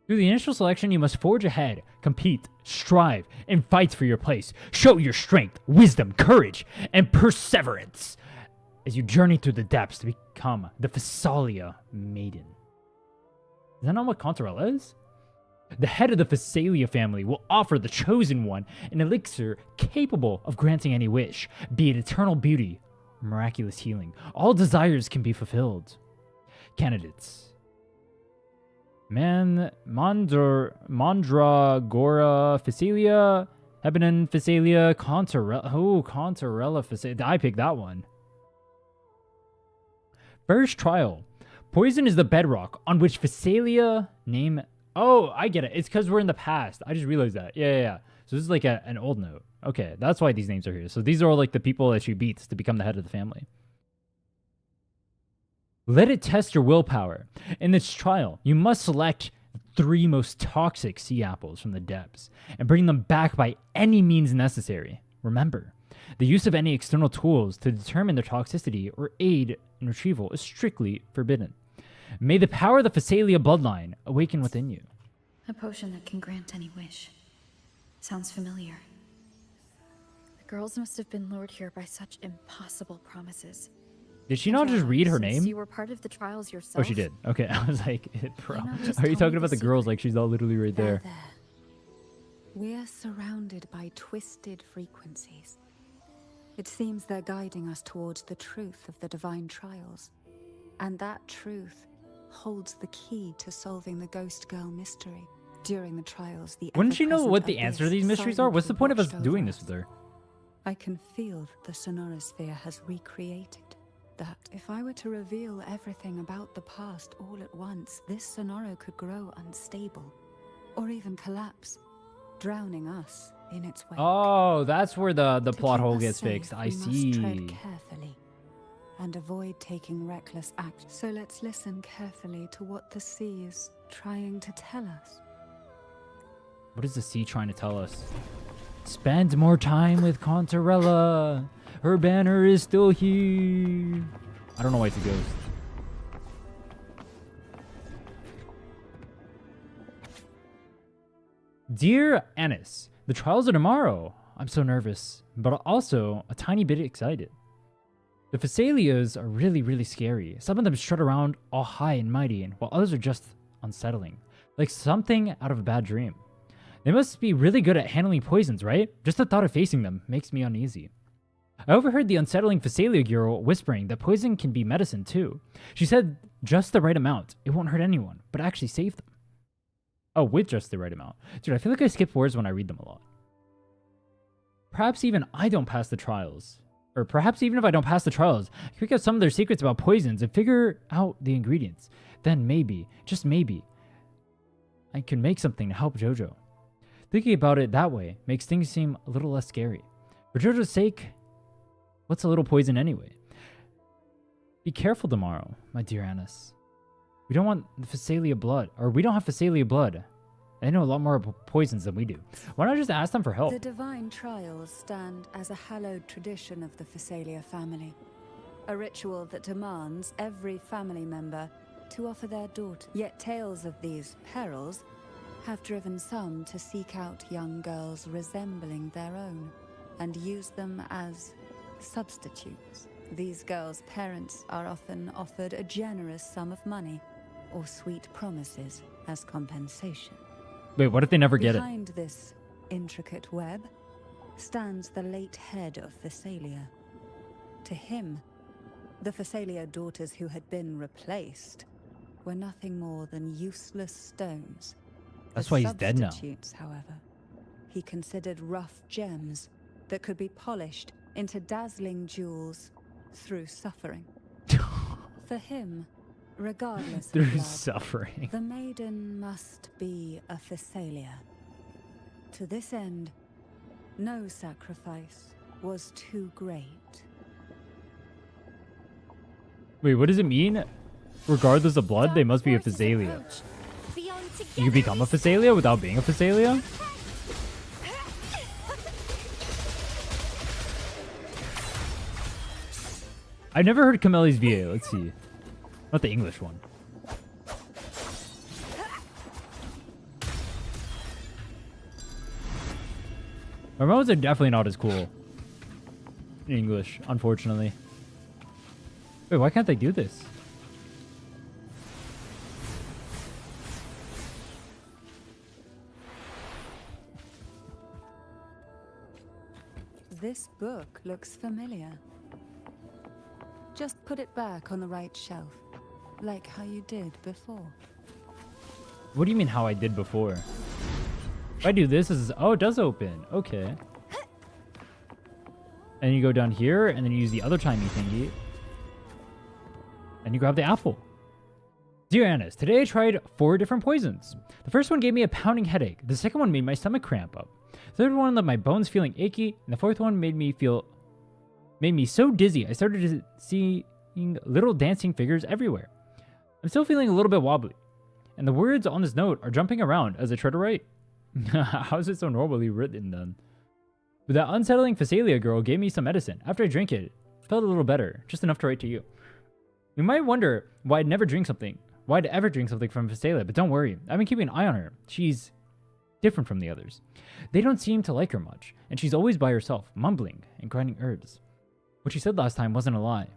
Through the initial selection, you must forge ahead, compete, strive, and fight for your place. Show your strength, wisdom, courage, and perseverance as you journey through the depths to become the Phasalia Maiden. Is that not what Cantarella is? The head of the Phasalia family will offer the chosen one an elixir capable of granting any wish, be it eternal beauty or miraculous healing. All desires can be fulfilled. Candidates: Mandragora Phasalia, Hebanon Phasalia, Cantarella. Oh, Cantarella Phasalia. I picked that one. First trial. Poison is the bedrock on which Phasalia name. Oh, I get it. It's because we're in the past. I just realized that. Yeah. So this is like an old note. Okay, that's why these names are here. So these are all like the people that she beats to become the head of the family. Let it test your willpower. In this trial, you must select the 3 most toxic sea apples from the depths and bring them back by any means necessary. Remember, the use of any external tools to determine their toxicity or aid in retrieval is strictly forbidden. May the power of the Phasalia bloodline awaken within you. A potion that can grant any wish. Sounds familiar. The girls must have been lured here by such impossible promises. Did she not just read her Since name? You were part of the trials yourself. Oh, she did. Okay, I was like, bro, Why not just are you tell talking me about the the girls secret? like she's all literally right there? We're surrounded by twisted frequencies. It seems they're guiding us towards the truth of the divine trials. And that truth holds the key to solving the Ghost Girl mystery. During the trials, the Wouldn't she know ever-present what the answer to these abyss mysteries are? What's the point of us silently doing watched this with her? I can feel that the sonorosphere has recreated. That if I were to reveal everything about the past all at once, this sonoro could grow unstable, or even collapse, drowning us in its wake. Oh, that's where the To plot keep hole us gets safe, fixed. I we must tread see. carefully and avoid taking reckless acts. So let's listen carefully to what the sea is trying to tell us. What is the sea trying to tell us? Spend more time with Cantarella. Her banner is still here. I don't know why it's a ghost. Dear Annis, the trials are tomorrow. I'm so nervous, but also a tiny bit excited. The Phasalias are really scary. Some of them strut around all high and mighty, while others are just unsettling, like something out of a bad dream. They must be really good at handling poisons, right? Just the thought of facing them makes me uneasy. I overheard the unsettling Phasalia girl whispering that poison can be medicine too. She said just the right amount. It won't hurt anyone, but actually save them. Oh, with just the right amount. Dude, I feel like I skip words when I read them a lot. Perhaps even I don't pass the trials. Or perhaps even if I don't pass the trials, I can pick out some of their secrets about poisons and figure out the ingredients. Then maybe, just maybe, I can make something to help Jojo. Thinking about it that way makes things seem a little less scary. For Jojo's sake, what's a little poison anyway? Be careful tomorrow, my dear Annis. We don't want the Phasalia blood, or we don't have Phasalia blood. They know a lot more about poisons than we do. Why not just ask them for help? The divine trials stand as a hallowed tradition of the Phasalia family. A ritual that demands every family member to offer their daughter. Yet tales of these perils have driven some to seek out young girls resembling their own and use them as substitutes. These girls' parents are often offered a generous sum of money or sweet promises as compensation. Wait, what if they never get it? Behind this intricate web stands the late head of Phasalia. To him, the Phasalia daughters who had been replaced were nothing more than useless stones. That's As why he's dead now. substitutes, however, he considered rough gems that could be polished into dazzling jewels through suffering. For him, regardless of Through blood, suffering. the maiden must be a Phasalia. To this end, no sacrifice was too great. Wait, what does it mean? Regardless of blood, they must be a Phasalia. You can become a Phasalia without being a Phasalia? I've never heard Cameli's VA. Let's see. Not the English one. Hormones are definitely not as cool in English, unfortunately. Wait, why can't they do this? This book looks familiar. Just put it back on the right shelf, like how you did before. What do you mean how I did before? If I do this, oh, it does open. Okay. And you go down here, and then you use the other tiny thingy. And you grab the apple. Dear Annis, today I tried 4 different poisons. The first one gave me a pounding headache. The second one made my stomach cramp up. The third one left my bones feeling achy. And the fourth one made me so dizzy I started seeing little dancing figures everywhere. I'm still feeling a little bit wobbly. And the words on this note are jumping around as I try to write. How is it so normally written then? But that unsettling Phasalia girl gave me some medicine. After I drank it, it felt a little better, just enough to write to you. You might wonder why I'd ever drink something from Phasalia, but don't worry. I've been keeping an eye on her. She's different from the others. They don't seem to like her much, and she's always by herself, mumbling and grinding herbs. What she said last time wasn't a lie.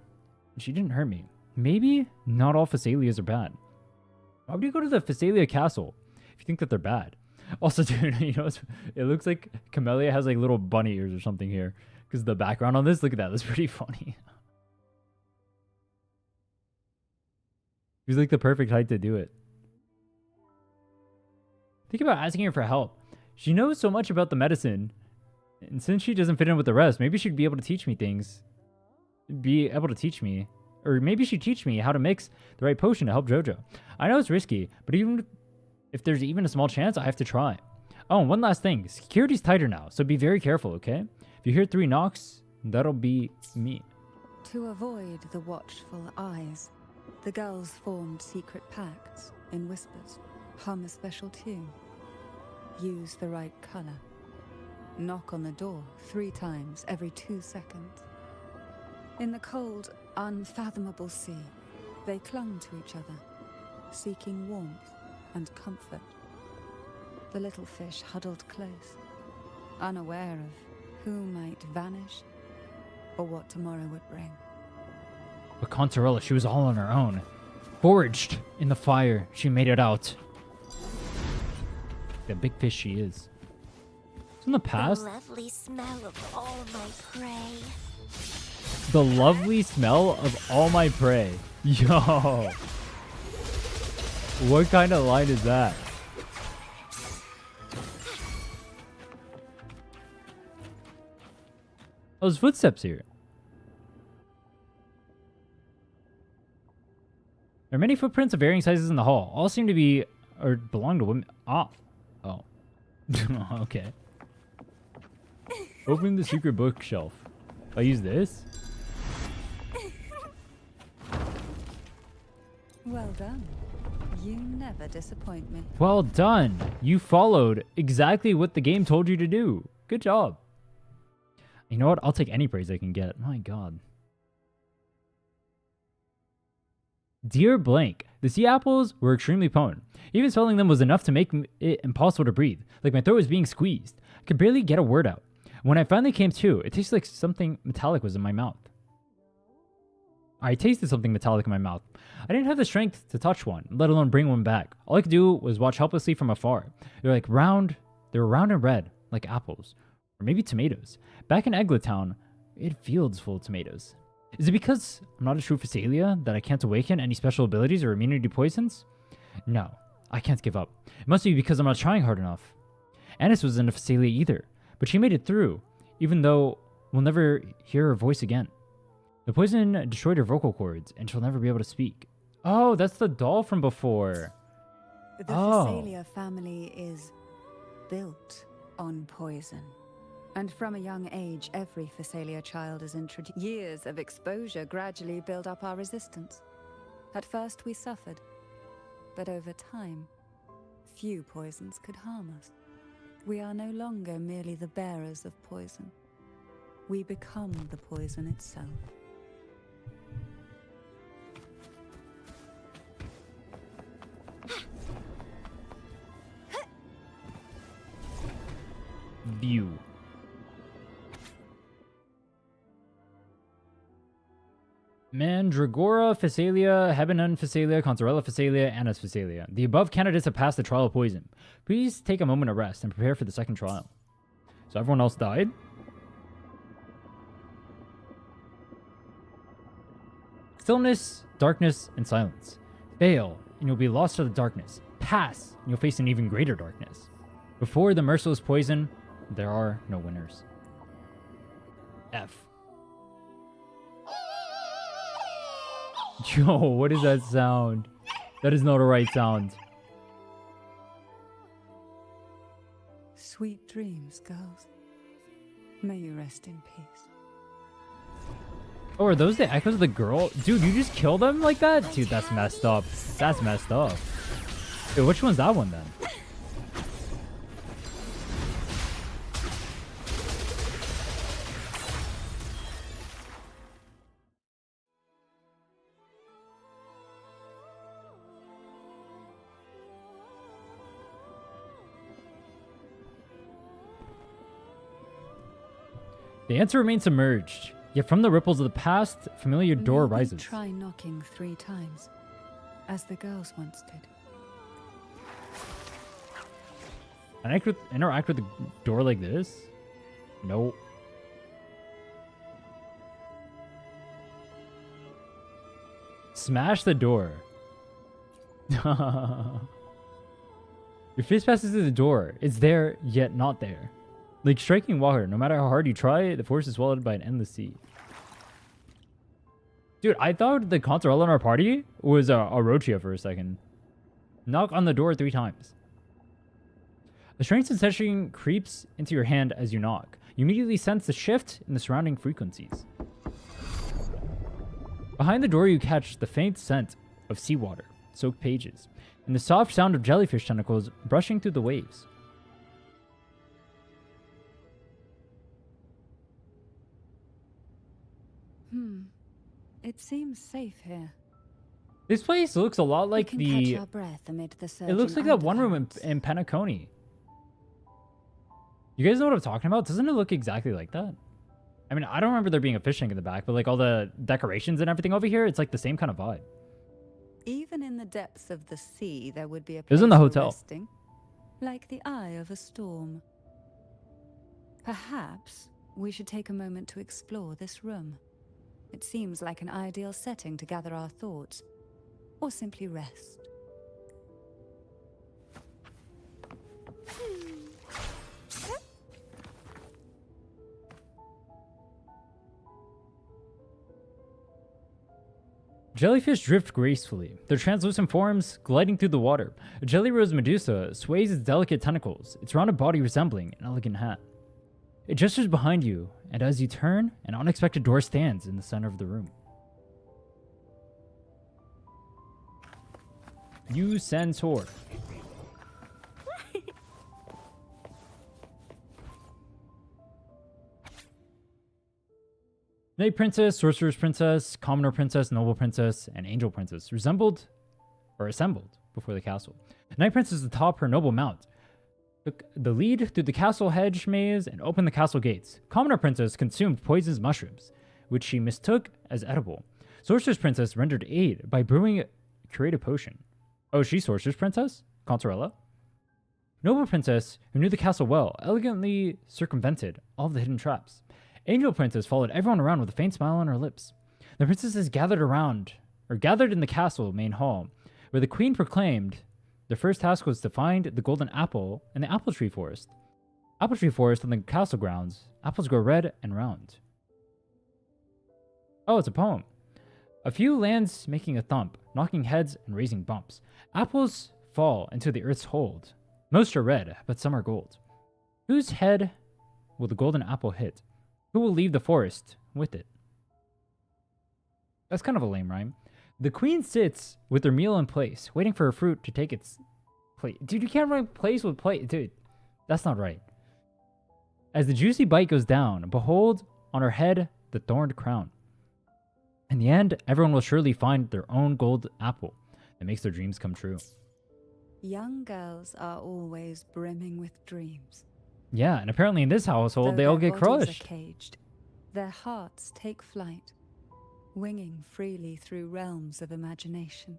She didn't hurt me. Maybe not all Phasalias are bad. Why would you go to the Phasalia castle if you think that they're bad? Also, dude, you know, it looks like Camellia has like little bunny ears or something here. Because the background on this, look at that. That's pretty funny. He's like the perfect height to do it. Think about asking her for help. She knows so much about the medicine. And since she doesn't fit in with the rest, maybe she'd be able to teach me things. Or maybe she'd teach me how to mix the right potion to help Jojo. I know it's risky, but even if there's even a small chance, I have to try. Oh, and one last thing. Security's tighter now, so be very careful, okay? If you hear 3 knocks, that'll be me. To avoid the watchful eyes, the girls formed secret pacts in whispers. Hum a special tune. Use the right color. Knock on the door 3 times every 2 seconds. In the cold, unfathomable sea, they clung to each other, seeking warmth and comfort. The little fish huddled close, unaware of who might vanish or what tomorrow would bring. But Cantarella, she was all on her own. Forged in the fire, she made it out. The big fish she is. It's in the past. The lovely smell of all my prey. The lovely smell of all my prey. Yo. What kind of line is that? Oh, there's footsteps here. There are many footprints of varying sizes in the hall. All seem to be or belong to women. Oh. Okay. Open the secret bookshelf. I use this? Well done. You never disappoint me. Well done. You followed exactly what the game told you to do. Good job. You know what? I'll take any praise I can get. My God. Dear Blank, the sea apples were extremely potent. Even smelling them was enough to make it impossible to breathe, like my throat was being squeezed. I could barely get a word out. When I finally came to, it tasted like something metallic was in my mouth. I tasted something metallic in my mouth. I didn't have the strength to touch one, let alone bring one back. All I could do was watch helplessly from afar. They were round and red, like apples. Or maybe tomatoes. Back in Egglet we had fields full of tomatoes. Is it because I'm not a true Phasalia that I can't awaken any special abilities or immunity to poisons? No, I can't give up. It must be because I'm not trying hard enough. Annis wasn't a Phasalia either, but she made it through, even though we'll never hear her voice again. The poison destroyed her vocal cords, and she'll never be able to speak. Oh, that's the doll from before. The Phasalia family is built on poison. And from a young age, every Phasalia child is introduced. Years of exposure gradually build up our resistance. At first we suffered, but over time, few poisons could harm us. We are no longer merely the bearers of poison. We become the poison itself. View. Mandragora, Phasalia, Hebanon, Phasalia, Cantarella, Phasalia, Anna's Phasalia. The above candidates have passed the trial of poison. Please take a moment of rest and prepare for the second trial. So everyone else died? Stillness, darkness, and silence. Fail, and you'll be lost to the darkness. Pass, and you'll face an even greater darkness. Before the merciless poison, there are no winners. F. Yo, what is that sound? That is not a right sound. Sweet dreams, girls. May you rest in peace. Oh, are those the echoes of the girl? Dude, you just killed them like that? Dude, that's messed up. That's messed up. Wait, which one's that one then? The answer remains submerged. Yet from the ripples of the past, familiar door Maybe rises. Try knocking 3 times, as the girls once did. And I could interact with the door like this? No. Smash the door. Your fist passes through the door. It's there, yet not there. Like striking water, no matter how hard you try, the force is swallowed by an endless sea. Dude, I thought the Cantarella in our party was Orochia for a second. Knock on the door 3 times. A strange sensation creeps into your hand as you knock. You immediately sense the shift in the surrounding frequencies. Behind the door, you catch the faint scent of seawater, soaked pages, and the soft sound of jellyfish tentacles brushing through the waves. It seems safe here. This place looks a lot like we can catch our breath amid the It looks like that one room in Penacony. You guys know what I'm talking about? Doesn't it look exactly like that? I mean, I don't remember there being a fishing in the back, but like all the decorations and everything over here, it's like the same kind of vibe. Even in the depths of the sea, there would be a It was place in the for hotel. resting, like the eye of a storm. Perhaps we should take a moment to explore this room. It seems like an ideal setting to gather our thoughts, or simply rest. Jellyfish drift gracefully, their translucent forms gliding through the water. A jelly rose Medusa sways its delicate tentacles, its rounded body resembling an elegant hat. It gestures behind you, and as you turn, an unexpected door stands in the center of the room. You censor. Knight Princess, Sorcerer's Princess, Commoner Princess, Noble Princess, and Angel Princess assembled before the castle. Knight Princess atop her noble mount took the lead through the castle hedge maze and opened the castle gates. Commoner Princess consumed poisonous mushrooms, which she mistook as edible. Sorcerer's Princess rendered aid by brewing a curated potion. Oh, she's Sorcerer's Princess? Cantarella? Noble Princess, who knew the castle well, elegantly circumvented all of the hidden traps. Angel Princess followed everyone around with a faint smile on her lips. The princesses gathered in the castle main hall, where the queen proclaimed their first task was to find the golden apple in the apple tree forest. Apple tree forest on the castle grounds. Apples grow red and round. Oh, it's a poem. A few lands making a thump, knocking heads and raising bumps. Apples fall into the earth's hold. Most are red, but some are gold. Whose head will the golden apple hit? Who will leave the forest with it? That's kind of a lame rhyme. The queen sits with her meal in place, waiting for her fruit to take its place. Dude, you can't write place with place. Dude, that's not right. As the juicy bite goes down, behold, on her head, the thorned crown. In the end, everyone will surely find their own gold apple that makes their dreams come true. Young girls are always brimming with dreams. Yeah, and apparently in this household, Though they all their get bodies crushed. are caged, their hearts take flight. winging freely through realms of imagination.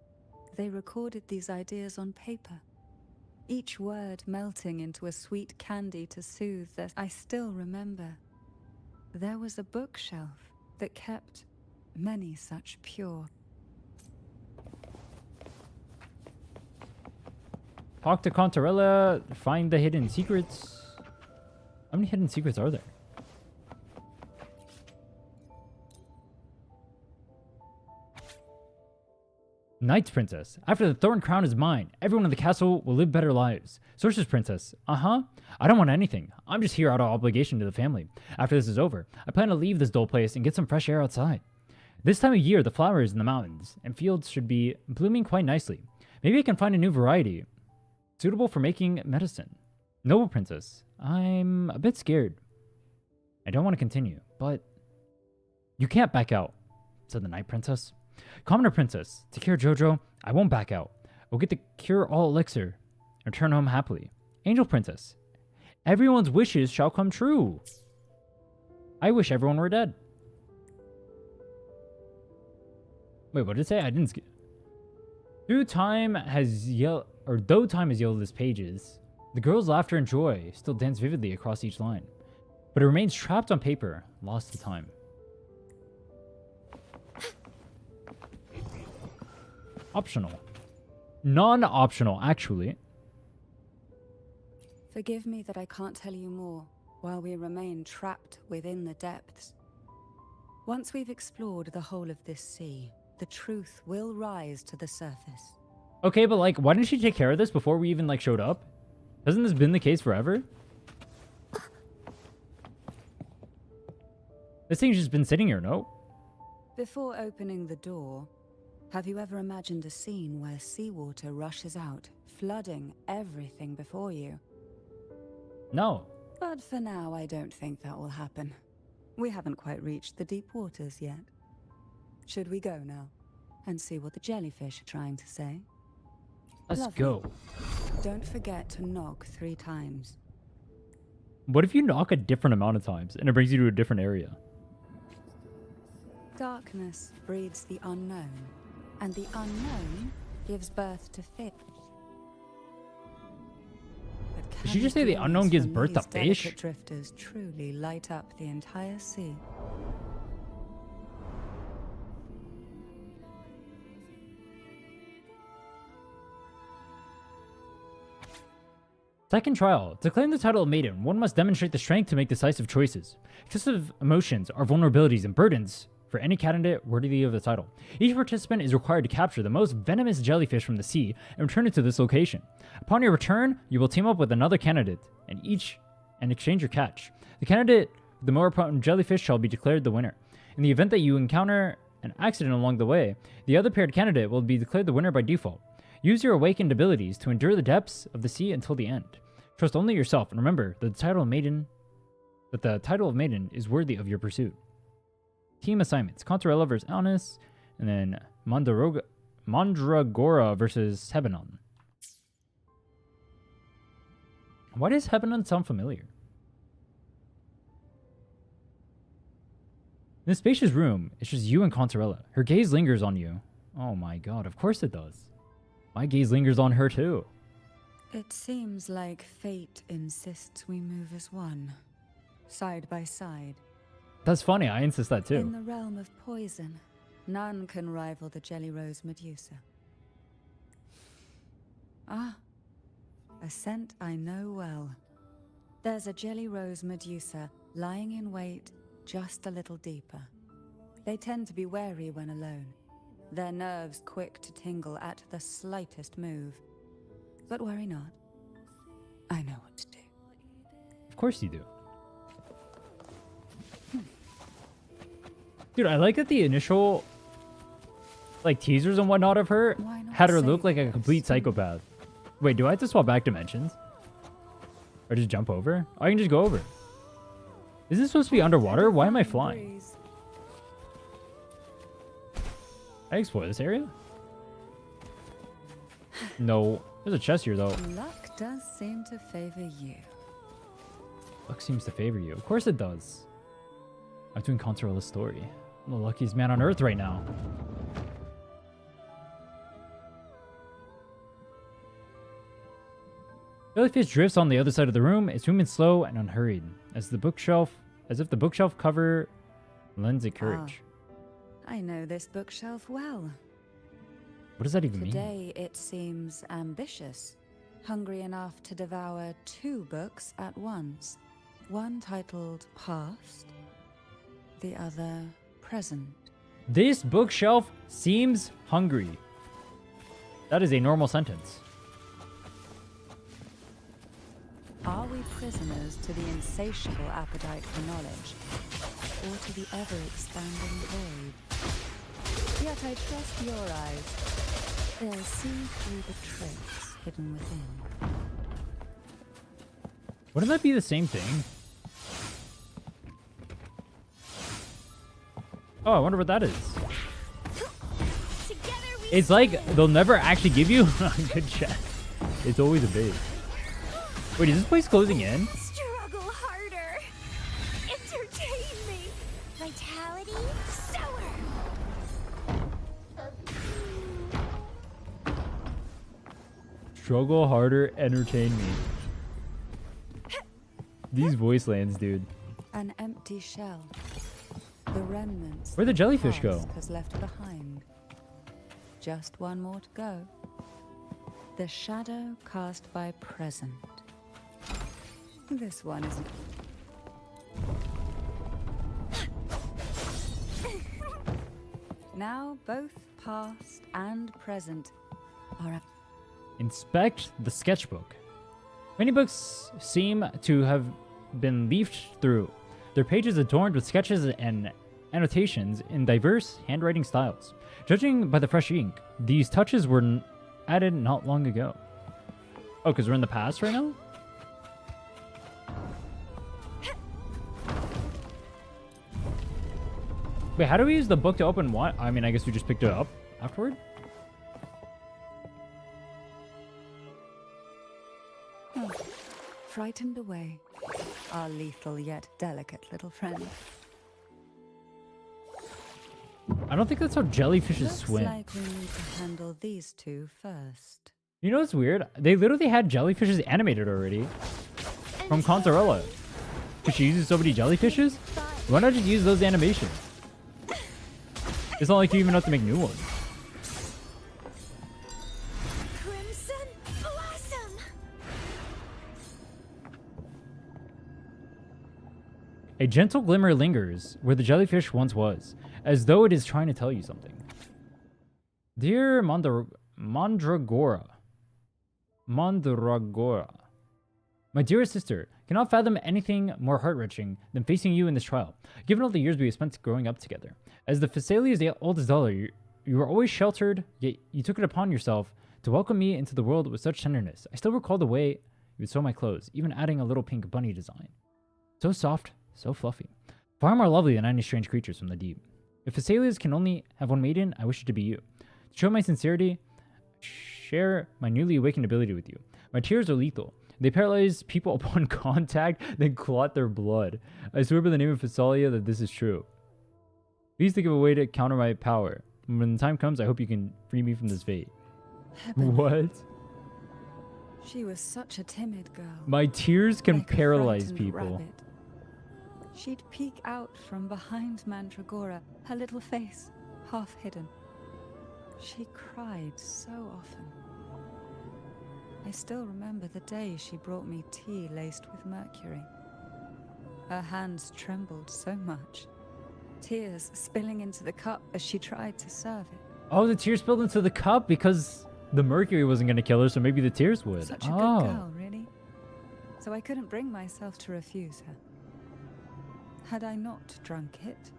They recorded these ideas on paper, each word melting into a sweet candy to soothe their... I still remember. There was a bookshelf that kept many such pure... Talk to Cantarella, find the hidden secrets. How many hidden secrets are there? Knight's Princess. After the Thorn Crown is mine, everyone in the castle will live better lives. Sorcerer's Princess. Uh-huh. I don't want anything. I'm just here out of obligation to the family. After this is over, I plan to leave this dull place and get some fresh air outside. This time of year, the flowers in the mountains and fields should be blooming quite nicely. Maybe I can find a new variety suitable for making medicine. Noble Princess. I'm a bit scared. I don't want to continue, but... You can't back out, said the Night Princess. Commoner Princess, to cure Jojo, I won't back out. We'll get the cure-all elixir and return home happily. Angel Princess, everyone's wishes shall come true. I wish everyone were dead. Wait, what did it say? I didn't... Though time has yelled its pages, the girl's laughter and joy still dance vividly across each line. But it remains trapped on paper, lost to time. Optional. Non-optional, actually. Forgive me that I can't tell you more while we remain trapped within the depths. Once we've explored the whole of this sea, the truth will rise to the surface. Okay, but like, why didn't she take care of this before we even like showed up? Hasn't this been the case forever? This thing's just been sitting here, no? Before opening the door, have you ever imagined a scene where seawater rushes out, flooding everything before you? No. But for now, I don't think that will happen. We haven't quite reached the deep waters yet. Should we go now and see what the jellyfish are trying to say? Let's Lovely. go. Don't forget to knock 3 times. What if you knock a different amount of times and it brings you to a different area? Darkness breeds the unknown, and the unknown gives birth to fish. Did she just say the unknown gives birth to fish? Delicate drifters truly light up the entire sea. Second trial. To claim the title of maiden, one must demonstrate the strength to make decisive choices. Excessive emotions are vulnerabilities and burdens for any candidate worthy of the title. Each participant is required to capture the most venomous jellyfish from the sea and return it to this location. Upon your return, you will team up with another candidate and exchange your catch. The candidate with the more potent jellyfish shall be declared the winner. In the event that you encounter an accident along the way, the other paired candidate will be declared the winner by default. Use your awakened abilities to endure the depths of the sea until the end. Trust only yourself, and remember that the title of maiden is worthy of your pursuit. Team assignments: Cantarella versus Anis, and then Mandragora versus Hebanon. Why does Hebanon sound familiar? In this spacious room, it's just you and Cantarella. Her gaze lingers on you. Oh my god, of course it does. My gaze lingers on her too. It seems like fate insists we move as one, side by side. That's funny, I insist that too. In the realm of poison, none can rival the Jelly Rose Medusa. Ah, a scent I know well. There's a Jelly Rose Medusa lying in wait just a little deeper. They tend to be wary when alone, their nerves quick to tingle at the slightest move. But worry not. I know what to do. Of course you do. Dude, I like that the initial like teasers and whatnot of her had her look like a complete psychopath. Wait, do I have to swap back dimensions? Or just jump over? Oh, I can just go over. Is this supposed to be underwater? Why am I flying? I explore this area? No. There's a chest here, though. Luck does seem to favor you. Luck seems to favor you. Of course it does. I'm doing Cantarella Story. the luckiest man on earth right now. Jellyfish drifts on the other side of the room. It's moving slow and unhurried, as if the bookshelf cover lends it courage. I know this bookshelf well. What does that even mean? Today it seems ambitious, hungry enough to devour 2 books at once. One titled Past, the other Present. This bookshelf seems hungry. That is a normal sentence. Are we prisoners to the insatiable appetite for knowledge, or to the ever-expanding void? Yet I trust your eyes. They'll see through the tricks hidden within. Wouldn't that be the same thing? Oh, I wonder what that is. It's like they'll never actually give you a good check. It's always a bait. Wait, is this place closing in? Struggle harder. Entertain me. Vitality sour. Struggle harder, entertain me. These voice lands, dude. An empty shell. The remnants. Where'd the jellyfish go? Has left behind. Just one more to go. The shadow cast by present. This one isn't. Now both past and present are up. Inspect the sketchbook. Many books seem to have been leafed through, their pages adorned with sketches and annotations in diverse handwriting styles. Judging by the fresh ink, these touches were added not long ago. Oh, because we're in the past right now? Wait, how do we use the book to open what? I mean, I guess we just picked it up afterward? Frightened away, our lethal yet delicate little friend. I don't think that's how jellyfishes Looks swim. like we need to handle these 2 first. You know what's weird? They literally had jellyfishes animated already. From Cantarella. Because she uses so many jellyfishes? Why not just use those animations? It's not like you even have to make new ones. Crimson blossom. A gentle glimmer lingers where the jellyfish once was, as though it is trying to tell you something. Dear Mandragora. My dearest sister, cannot fathom anything more heart-wrenching than facing you in this trial, given all the years we have spent growing up together. As the Thessalia's oldest daughter, you were always sheltered, yet you took it upon yourself to welcome me into the world with such tenderness. I still recall the way you would sew my clothes, even adding a little pink bunny design. So soft, so fluffy. Far more lovely than any strange creatures from the deep. If Thessalias can only have one maiden, I wish it to be you. To show my sincerity, share my newly awakened ability with you. My tears are lethal. They paralyze people upon contact, then clot their blood. I swear by the name of Thessalia that this is true. Please think of a way to counter my power. When the time comes, I hope you can free me from this fate. Heaven. What? She was such a timid girl. My tears can Like a paralyze frightened people. rabbit. She'd peek out from behind Mandragora, her little face half hidden. She cried so often. I still remember the day she brought me tea laced with mercury. Her hands trembled so much, tears spilling into the cup as she tried to serve it. Oh, the tears spilled into the cup because the mercury wasn't going to kill her, so maybe the tears would. Such a good girl, really. So I couldn't bring myself to refuse her. Had I not drunk it,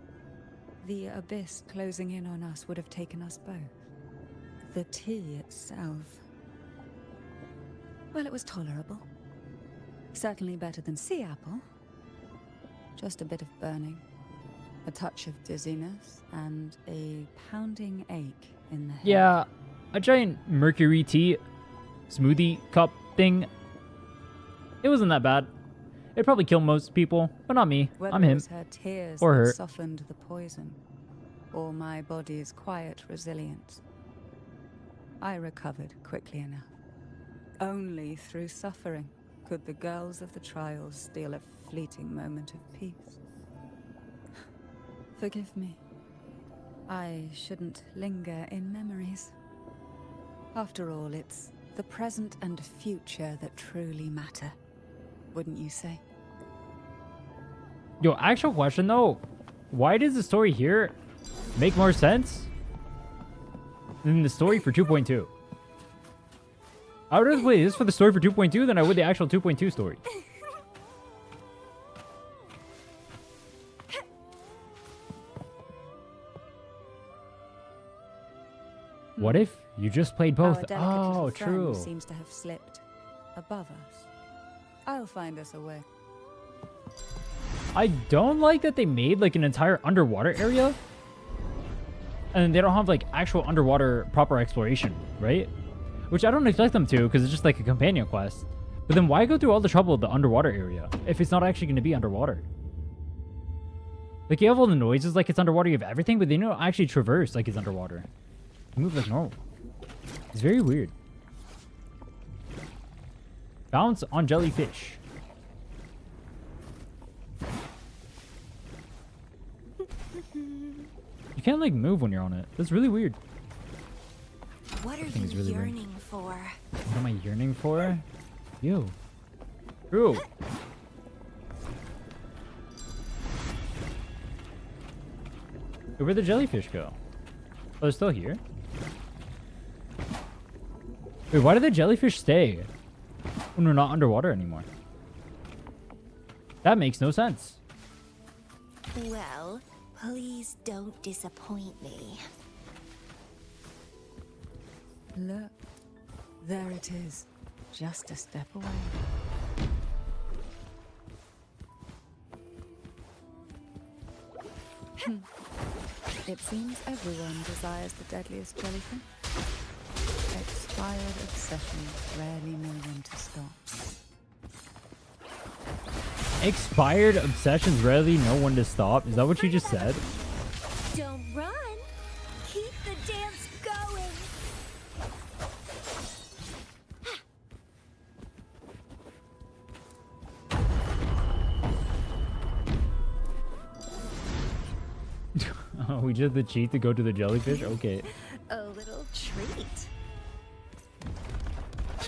the abyss closing in on us would have taken us both. The tea itself, well, it was tolerable. Certainly better than sea apple. Just a bit of burning, a touch of dizziness, and a pounding ache in the head. Yeah, a giant mercury tea smoothie cup thing. It wasn't that bad. It'd probably kill most people, but not me. Whether I'm it him. was her tears Or that her. softened the poison, or my body's quiet resilience. I recovered quickly enough. Only through suffering could the girls of the trials steal a fleeting moment of peace. Forgive me. I shouldn't linger in memories. After all, it's the present and future that truly matter, wouldn't you say? Yo, actual question though. Why does the story here make more sense than the story for 2.2? I would rather play this for the story for 2.2 than I would the actual 2.2 story. What if you just played both? Our delicate Oh, little friend true. seems to have slipped above us. I'll find us a way. I don't like that they made like an entire underwater area. And they don't have like actual underwater proper exploration, right? Which I don't expect them to because it's just like a companion quest. But then why go through all the trouble of the underwater area if it's not actually going to be underwater? Like you have all the noises like it's underwater, you have everything, but they don't actually traverse like it's underwater. You move like normal. It's very weird. Bounce on jellyfish. You can't like move when you're on it. That's really weird. What are think it's you really weird. yearning for? What am I yearning for? You. True. Hey, where'd the jellyfish go? Oh, they're still here? Wait, why did the jellyfish stay when we're not underwater anymore? That makes no sense. Well, please don't disappoint me. Look, there it is, just a step away. It seems everyone desires the deadliest jellyfish. Expired obsessions rarely know when to stop. Expired obsessions rarely know when to stop. Is that what you just said? Don't run. Keep the dance going. Oh, we did the cheat to go to the jellyfish? Okay. A little treat.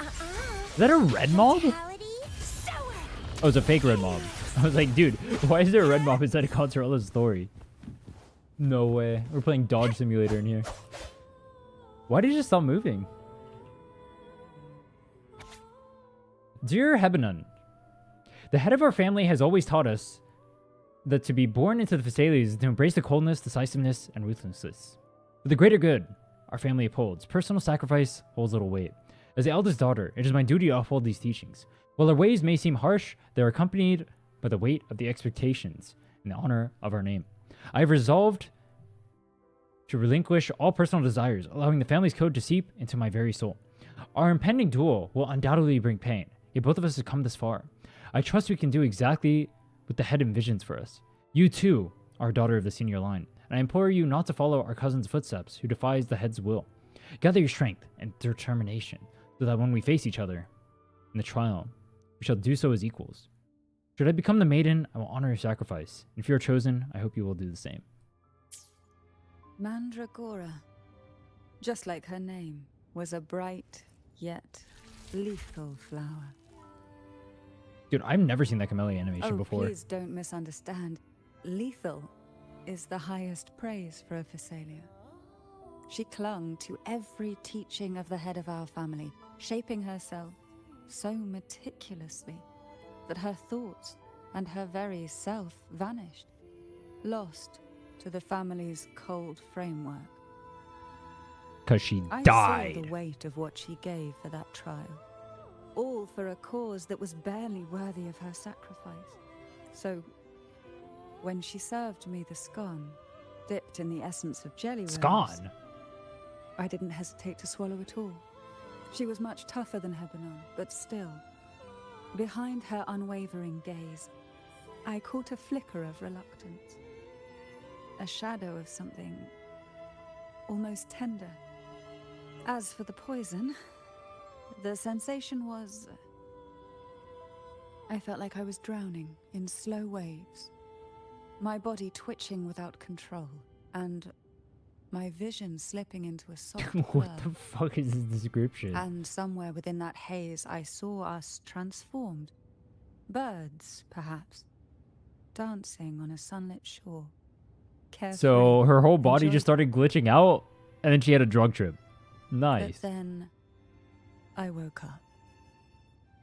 Is that a red mob? Vitality sour. Oh, it's a fake red mob. I was like, dude, why is there a red mob inside of Cantarella Story? No way. We're playing Dodge Simulator in here. Why did you just stop moving? Dear Hebanon, the head of our family has always taught us that to be born into the Thessalians is to embrace the coldness, decisiveness, and ruthlessness. For the greater good, our family upholds. Personal sacrifice holds little weight. As the eldest daughter, it is my duty to uphold these teachings. While our ways may seem harsh, they are accompanied by the weight of the expectations and the honor of our name. I have resolved to relinquish all personal desires, allowing the family's code to seep into my very soul. Our impending duel will undoubtedly bring pain, yet both of us have come this far. I trust we can do exactly what the head envisions for us. You too are a daughter of the senior line, and I implore you not to follow our cousin's footsteps who defies the head's will. Gather your strength and determination, so that when we face each other in the trial, we shall do so as equals. Should I become the maiden, I will honor your sacrifice. If you are chosen, I hope you will do the same. Mandragora, just like her name, was a bright yet lethal flower. Dude, I've never seen that Camellia animation before. Please don't misunderstand. Lethal is the highest praise for a Thessalia. She clung to every teaching of the head of our family, shaping herself so meticulously that her thoughts and her very self vanished, lost to the family's cold framework. Because she I died. saw the weight of what she gave for that trial, all for a cause that was barely worthy of her sacrifice. So, when she served me the scone, dipped in the essence of jelly rose, Scone? I didn't hesitate to swallow it all. She was much tougher than Hebanon, but still, behind her unwavering gaze, I caught a flicker of reluctance. a shadow of something almost tender. As for the poison, the sensation was... I felt like I was drowning in slow waves, my body twitching without control, and my vision slipping into a soft blur. What the fuck is this description? And somewhere within that haze, I saw us transformed. Birds, perhaps, dancing on a sunlit shore. Carefree, So her whole body enjoying. just started glitching out, and then she had a drug trip. Nice. But then I woke up.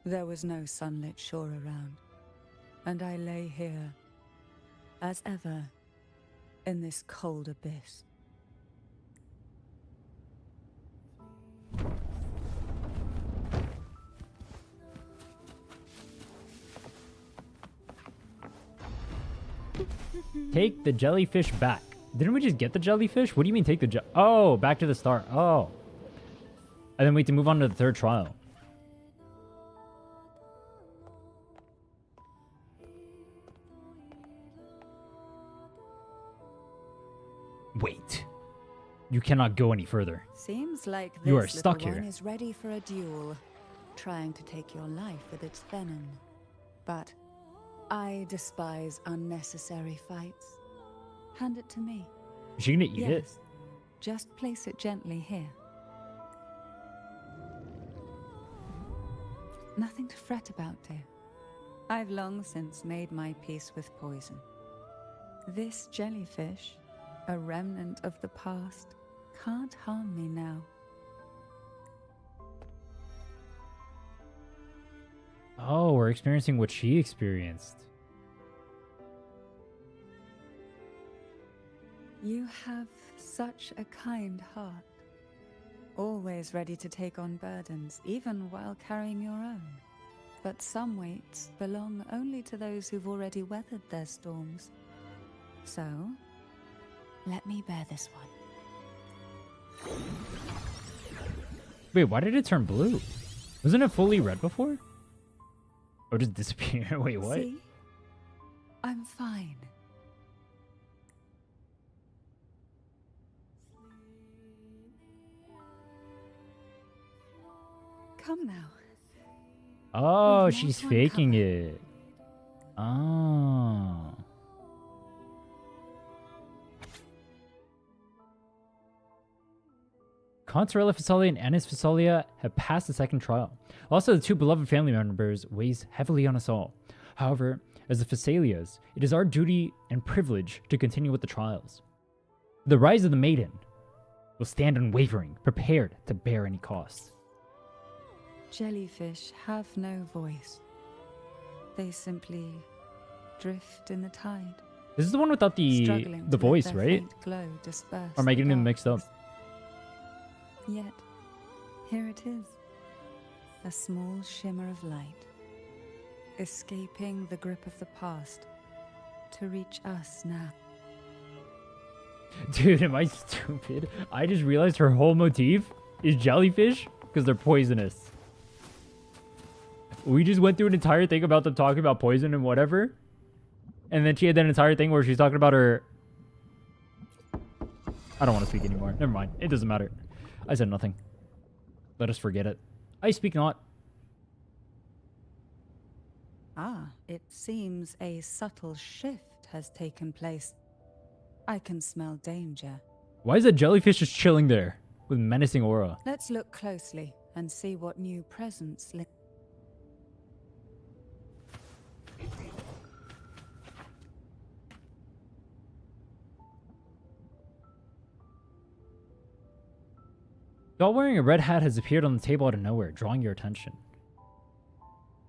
There was no sunlit shore around, and I lay here, as ever, in this cold abyss. Take the jellyfish back. Didn't we just get the jellyfish? What do you mean take the Oh, back to the start. Oh. And then we have to move on to the third trial. Wait. You cannot go any further. Seems like this You are little stuck one here. is ready for a duel, trying to take your life with its venom. But I despise unnecessary fights. Hand it to me. Is she gonna eat it? Yes. Just place it gently here. Nothing to fret about, dear. I've long since made my peace with poison. This jellyfish, a remnant of the past, can't harm me now. Oh, we're experiencing what she experienced. You have such a kind heart. Always ready to take on burdens, even while carrying your own. But some weights belong only to those who've already weathered their storms. So, let me bear this one. Wait, why did it turn blue? Wasn't it fully red before? Or just disappear? Wait, what? See? I'm fine. Come now. Oh, We've she's not one faking covered. it. Oh. Cantarella Fasalia and Anis Fasalia have passed the second trial. Also, the two beloved family members weighs heavily on us all. However, as the Fasalias, it is our duty and privilege to continue with the trials. The rise of the maiden will stand unwavering, prepared to bear any costs. Jellyfish have no voice. They simply drift in the tide, This is the one without the struggling to let voice, their right? faint glow disperse Or am I the getting them mixed up? darkness. Yet, here it is, a small shimmer of light, escaping the grip of the past to reach us now. Dude, am I stupid? I just realized her whole motif is jellyfish because they're poisonous. We just went through an entire thing about them talking about poison and whatever. And then she had that entire thing where she's talking about her... I don't want to speak anymore. Never mind. It doesn't matter. I said nothing. Let us forget it. I speak not. Ah, it seems a subtle shift has taken place. I can smell danger. Why is that jellyfish just chilling there with menacing aura? Let's look closely and see what new presence lives. Doll wearing a red hat has appeared on the table out of nowhere, drawing your attention.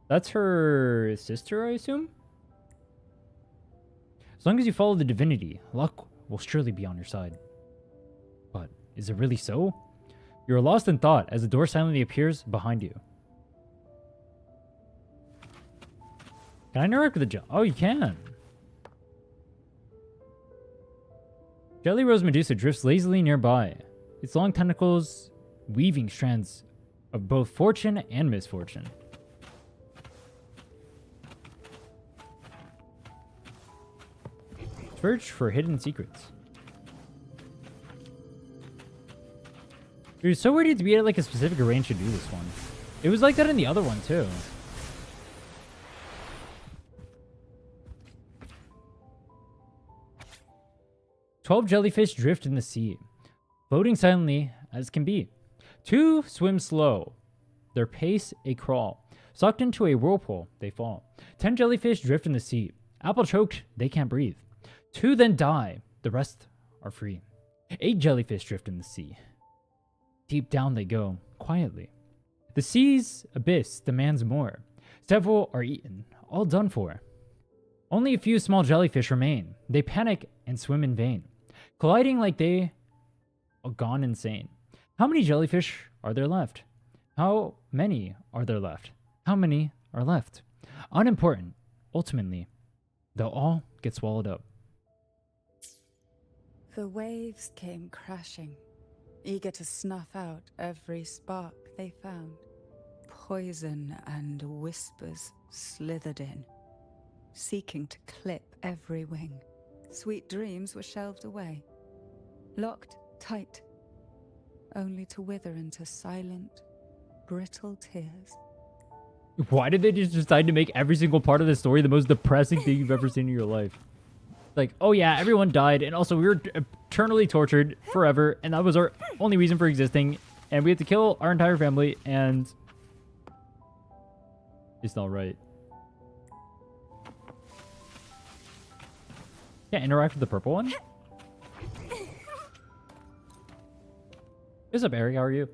That's her sister, I assume? As long as you follow the divinity, luck will surely be on your side. But is it really so? You are lost in thought as the door silently appears behind you. Can I interact with the Oh, you can. Jelly Rose Medusa drifts lazily nearby, its long tentacles weaving strands of both fortune and misfortune. Search for hidden secrets. You're so weird to be at like a specific range to do this one. It was like that in the other one too. "12 jellyfish drift in the sea, floating silently as can be. 2 swim slow, their pace a crawl. Sucked into a whirlpool, they fall. 10 jellyfish drift in the sea. Apple choked, they can't breathe. 2 then die, the rest are free. 8 jellyfish drift in the sea. Deep down they go, quietly. The sea's abyss demands more. Several are eaten, all done for. Only a few small jellyfish remain. They panic and swim in vain, colliding like they are gone insane. How many jellyfish are there left? How many are there left? How many are left? Unimportant. Ultimately, they'll all get swallowed up." The waves came crashing, eager to snuff out every spark they found. Poison and whispers slithered in, seeking to clip every wing. Sweet dreams were shelved away, locked tight, only to wither into silent, brittle tears. Why did they just decide to make every single part of the story the most depressing thing you've ever seen in your life? Like, oh yeah, everyone died, and also we were eternally tortured forever, and that was our only reason for existing, and we had to kill our entire family, and it's not right. Yeah, interact with the purple one. What's up, Eric? How are you?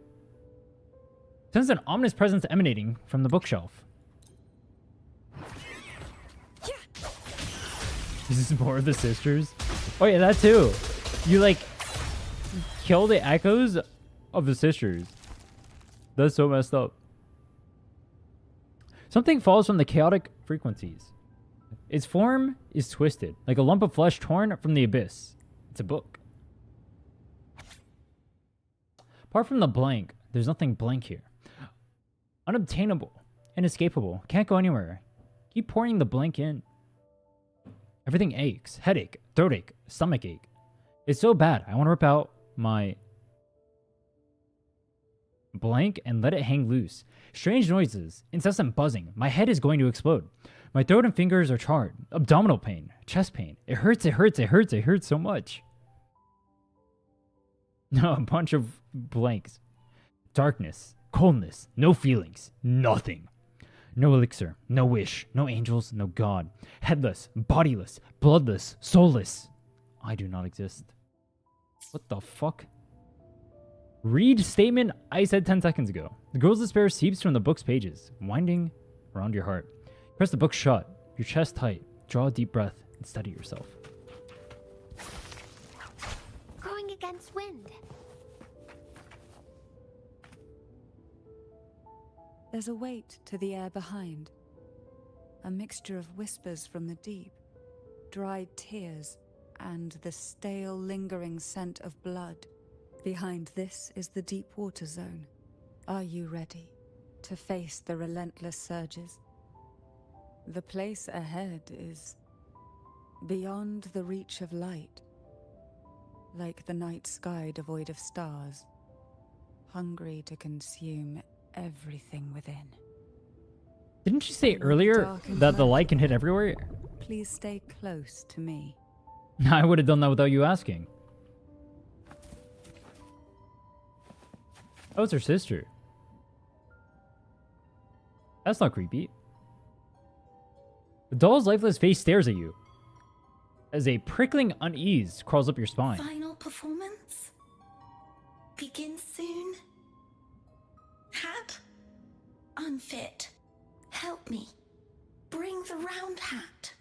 Sense an ominous presence emanating from the bookshelf. Is this more of the sisters? Oh yeah, that too. You like kill the echoes of the sisters. That's so messed up. Something falls from the chaotic frequencies. Its form is twisted, like a lump of flesh torn from the abyss. It's a book. Apart from the blank, there's nothing blank here. Unobtainable, inescapable, can't go anywhere. Keep pouring the blank in. Everything aches. Headache, throat ache, stomach ache. It's so bad, I want to rip out my blank and let it hang loose. Strange noises, incessant buzzing. My head is going to explode. My throat and fingers are charred. Abdominal pain, chest pain. It hurts, it hurts, it hurts, it hurts so much. No, a bunch of blanks. Darkness, coldness, no feelings, nothing. No elixir, no wish, no angels, no God. Headless, bodiless, bloodless, soulless. I do not exist. What the fuck? Read statement I said 10 seconds ago. The girl's despair seeps from the book's pages, winding around your heart. Press the book shut, your chest tight. Draw a deep breath and steady yourself. Going against wind. There's a weight to the air behind. A mixture of whispers from the deep, dried tears, and the stale, lingering scent of blood. Behind this is the deep water zone. Are you ready to face the relentless surges? The place ahead is beyond the reach of light, like the night sky devoid of stars, hungry to consume everything within. Didn't you say earlier that the light can hit everywhere? Please stay close to me. I would have done that without you asking. Oh, it's her sister. That's not creepy. The doll's lifeless face stares at you as a prickling unease crawls up your spine. Final performance? Begin soon? Hat? Unfit. Help me. Bring the round hat.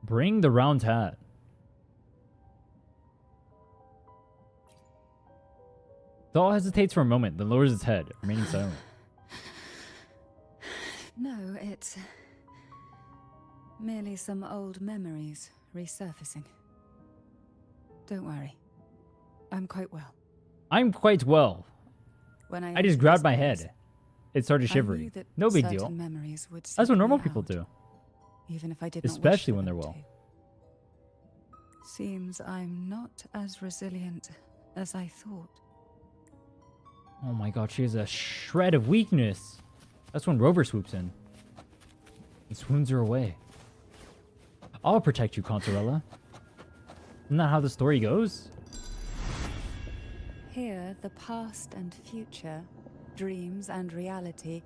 Bring the round hat. Doll hesitates for a moment, then lowers its head, remaining silent. No, it's merely some old memories resurfacing. Don't worry. I'm quite well. I'm quite well. When I just grabbed my head. It started shivering. No big deal. Memories would That's what seek normal me people out, do. even if I did Especially not when wish they're for well. them to. Seems I'm not as resilient as I thought. Oh my god, she has a shred of weakness. That's when Rover swoops in and swoons her away. I'll protect you, Cantarella. Isn't that how the story goes? Here, the past and future, dreams and reality,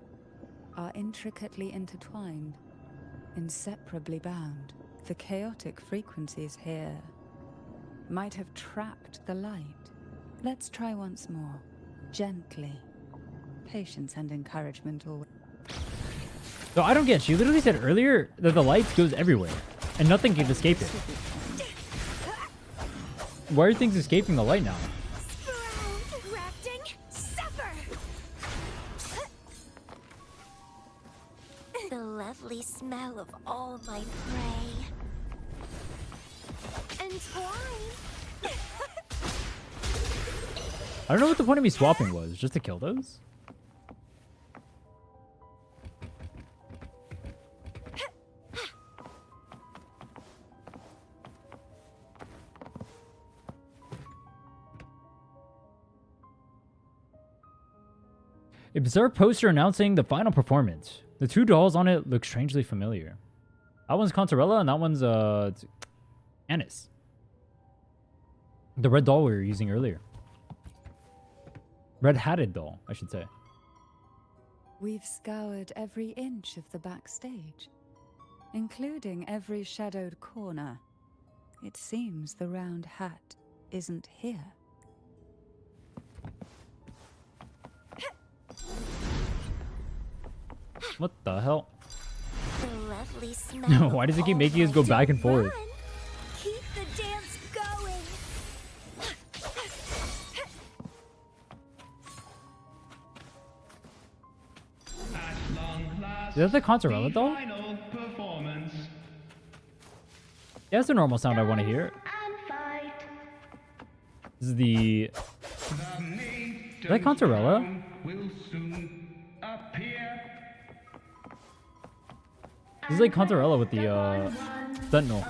are intricately intertwined, inseparably bound. The chaotic frequencies here might have trapped the light. Let's try once more, gently. Patience and encouragement always. So I don't get. She literally said earlier that the light goes everywhere and nothing can escape it. Why are things escaping the light now? Rafting, suffer! The lovely smell of all my prey. Entwine! I don't know what the point of me swapping was. Just to kill those? A bizarre poster announcing the final performance. The two dolls on it look strangely familiar. That one's Cantarella and that one's Anis. The red doll we were using earlier. Red-hatted doll, I should say. We've scoured every inch of the backstage, including every shadowed corner. It seems the round hat isn't here. What the hell? The lovely smell. Why does it of keep all making us my go back and forth? run. Keep the dance going. Is that the Cantarella doll? Yeah, that's the normal sound I want to hear. This is the... Is that Cantarella? This is like Cantarella with the Sentinel.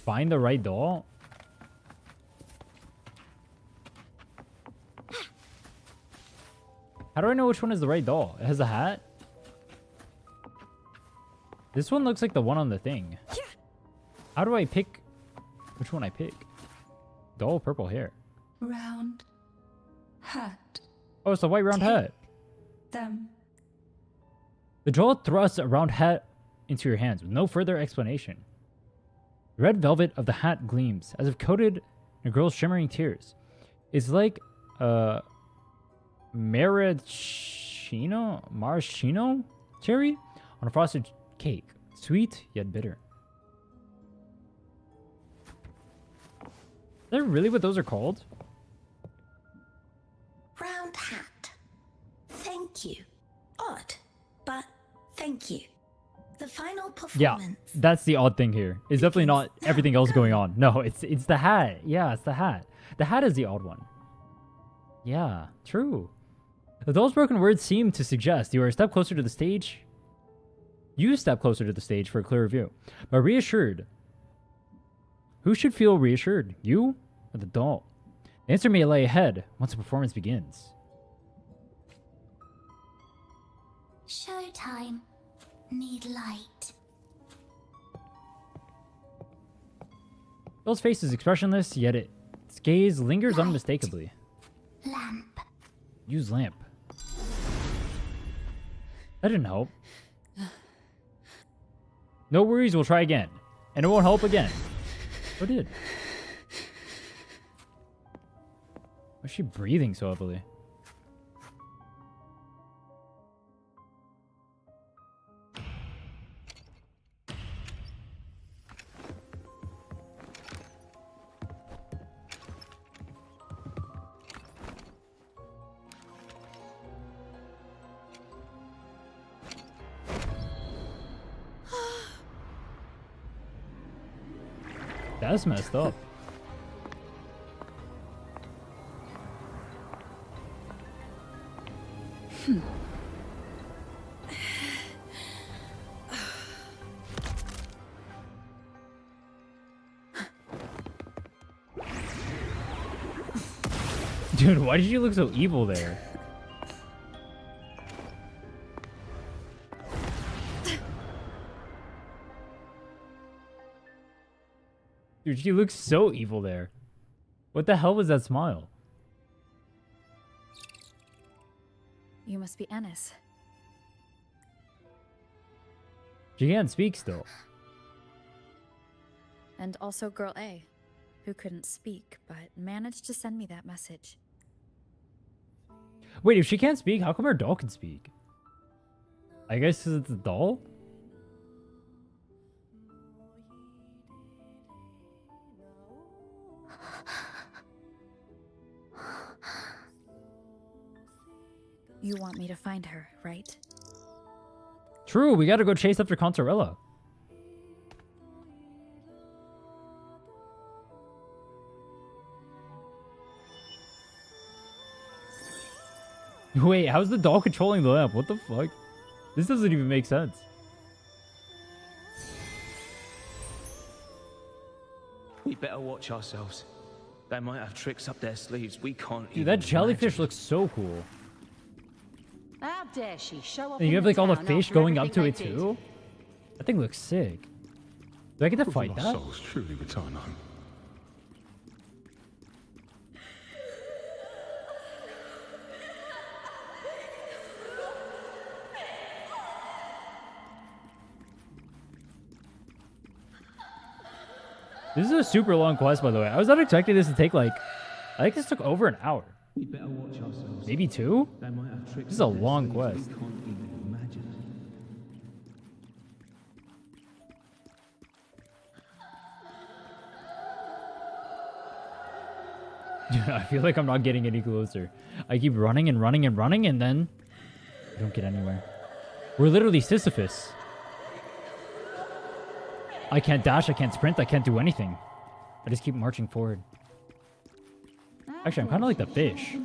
Find the right doll? How do I know which one is the right doll? It has a hat? This one looks like the one on the thing. How do I pick which one I pick? Doll, purple hair. Round hat. Oh, it's a white round hat. Them. The doll thrusts a round hat into your hands with no further explanation. The red velvet of the hat gleams, as if coated in a girl's shimmering tears. It's like maraschino cherry on a frosted cake. Sweet, yet bitter. Is that really what those are called? Round hat. Thank you. Odd, but thank you. The final Yeah, performance. that's the odd thing here. It's definitely not everything else going on. No, it's the hat. Yeah, it's the hat. The hat is the odd one. Yeah, true. Those broken words seem to suggest you are a step closer to the stage. You step closer to the stage for a clear view. But reassured. Who should feel reassured? You or the doll? The answer may lay ahead once the performance begins. Showtime. Need light. Doll's face is expressionless, yet its gaze lingers Light. unmistakably. Lamp. Use lamp. That didn't help. No worries, we'll try again. And it won't help again. Or did? Why is she breathing so heavily? That's messed up. Dude, why did you look so evil there? Dude, she looks so evil there. What the hell was that smile? You must be Ennis. She can't speak still. And also Girl A, who couldn't speak, but managed to send me that message. Wait, if she can't speak, how come her doll can speak? I guess 'cause it's a doll? You want me to find her, right? True, we gotta go chase after Cantarella. Wait, how's the doll controlling the lamp? What the fuck? This doesn't even make sense. We better watch ourselves. They might have tricks up their sleeves we can't Dude, even that jellyfish imagine. looks so cool. How dare she show up And you in have the like all the town fish after going up to everything it they did? too? That thing looks sick. Do I get to Will fight our that? souls truly return home? This is a super long quest, by the way. I was not expecting this to take like... I think this took over an hour. We better watch ourselves. Maybe 2? They might have tricks This is a up their long sleeves quest. we can't even imagine. Dude, I feel like I'm not getting any closer. I keep running and running and running, and then I don't get anywhere. We're literally Sisyphus. I can't dash, I can't sprint, I can't do anything. I just keep marching forward. Actually, I'm kind of like the fish.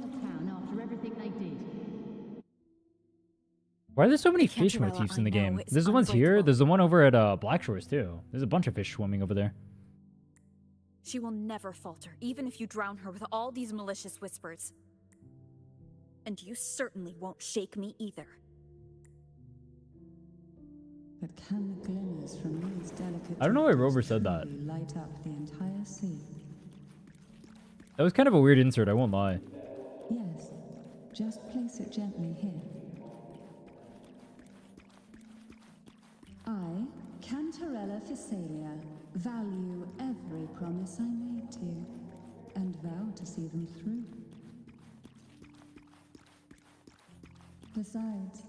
Why are there so many fish Cantarella, motifs in I the know, game? it's There's the ones here. unbreakable. There's the one over at Black Shores too. There's a bunch of fish swimming over there. She will never falter, even if you drown her with all these malicious whispers. And you certainly won't shake me either. But can the glimmers from these delicate I don't know why twinkles Rover said that. truly light up the entire sea? That was kind of a weird insert, I won't lie. Yes, just place it gently here. I, Cantarella Story, value every promise I made to you, and vow to see them through. Besides,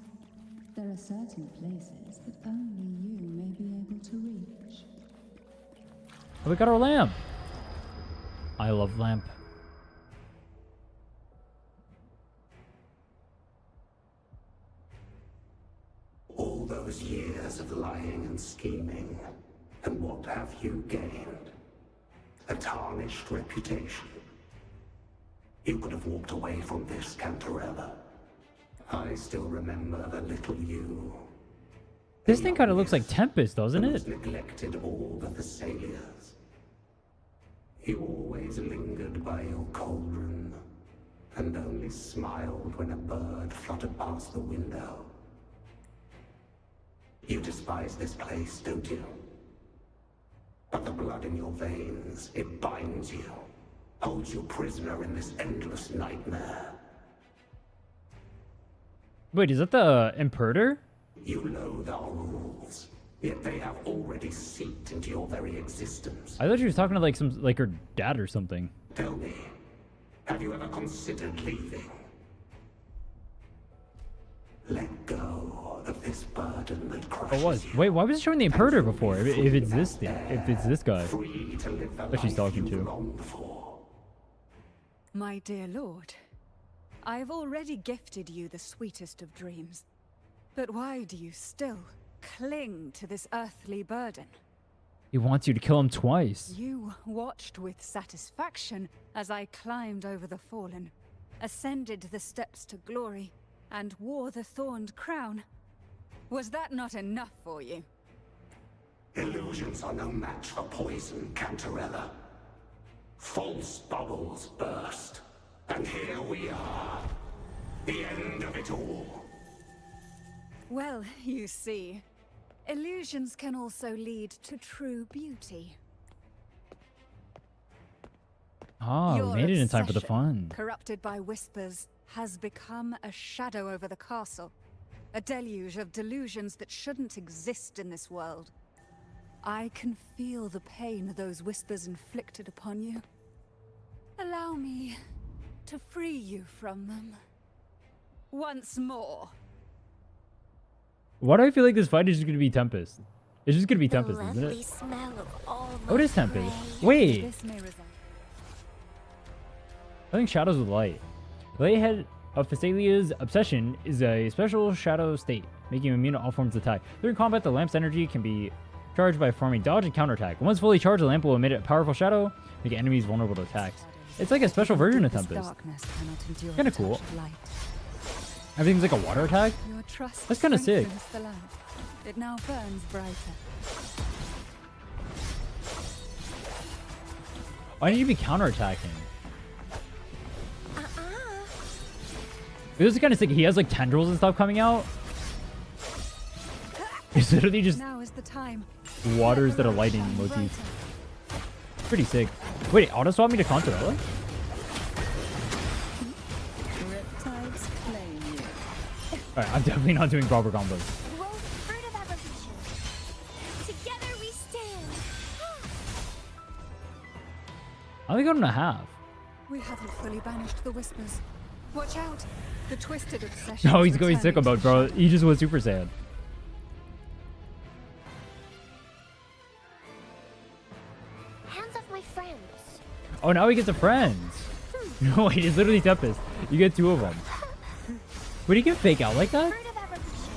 there are certain places that only you may be able to reach. Oh, we got our lamp. I love lamp. All those years of lying and scheming, and what have you gained? A tarnished reputation. You could have walked away from this, Cantarella. I still remember the little you. This thing kind of looks like Tempest, doesn't who it? was neglected of all the Thessalias. You always lingered by your cauldron, and only smiled when a bird fluttered past the window. You despise this place, don't you? But the blood in your veins, it binds you, holds you prisoner in this endless nightmare. Wait, is that the Imperator? You loathe our rules, yet they have already seeped into your very existence. I thought she was talking to like her dad or something. Tell me, have you ever considered leaving? Let go of this burden that crushes Oh, was. you. Wait, why was it showing the Imperator And you'll before? be If it's free this out thing, there, if it's this guy. free to live the That she's life talking you've to. longed for. My dear lord, I have already gifted you the sweetest of dreams. But why do you still cling to this earthly burden? He wants you to kill him twice. You watched with satisfaction as I climbed over the fallen, ascended the steps to glory, and wore the thorned crown. Was that not enough for you? Illusions are no match for poison, Cantarella. False bubbles burst, And here we are. The end of it all. Well, you see, illusions can also lead to true beauty. Oh, Your we made it in time for the obsession, fun. corrupted by whispers, has become a shadow over the castle. A deluge of delusions that shouldn't exist in this world. I can feel the pain those whispers inflicted upon you. Allow me to free you from them. Once more. Why do I feel like this fight is just gonna be Tempest? It's just gonna be The Tempest, isn't lovely it? smell of almond Oh, it is Tempest. gray. Wait, This may resemble. I think shadows with light. The lighthead of Phassalia's obsession is a special shadow state, making him immune to all forms of attack. During combat, the lamp's energy can be charged by forming dodge and counterattack. Once fully charged, the lamp will emit a powerful shadow, making enemies vulnerable to attacks. It's like a special version of Tempest. Kinda cool. Everything's like a water attack. Your trust That's kinda sick. strengthens the lamp. It now burns brighter. I need to be counterattacking. This is kind of sick. He has like tendrils and stuff coming out. It's literally just Now is the time. waters that are lighting motif. Pretty sick. Wait, auto swap me to Cantarella? Riptides claim you. Alright, I'm definitely not doing proper combos. Grow fruit of evolution. Together we stand. I think I'm gonna have. We haven't fully banished the whispers. Watch out! The twisted obsession. No, is he's going returning sick about, to bro. shadow. He just went Super Saiyan. Hands off my friends. Oh, now he gets a friends. No, wait, it's literally Tempest. You get two of them. Would he get fake out like that? Fruit of evolution.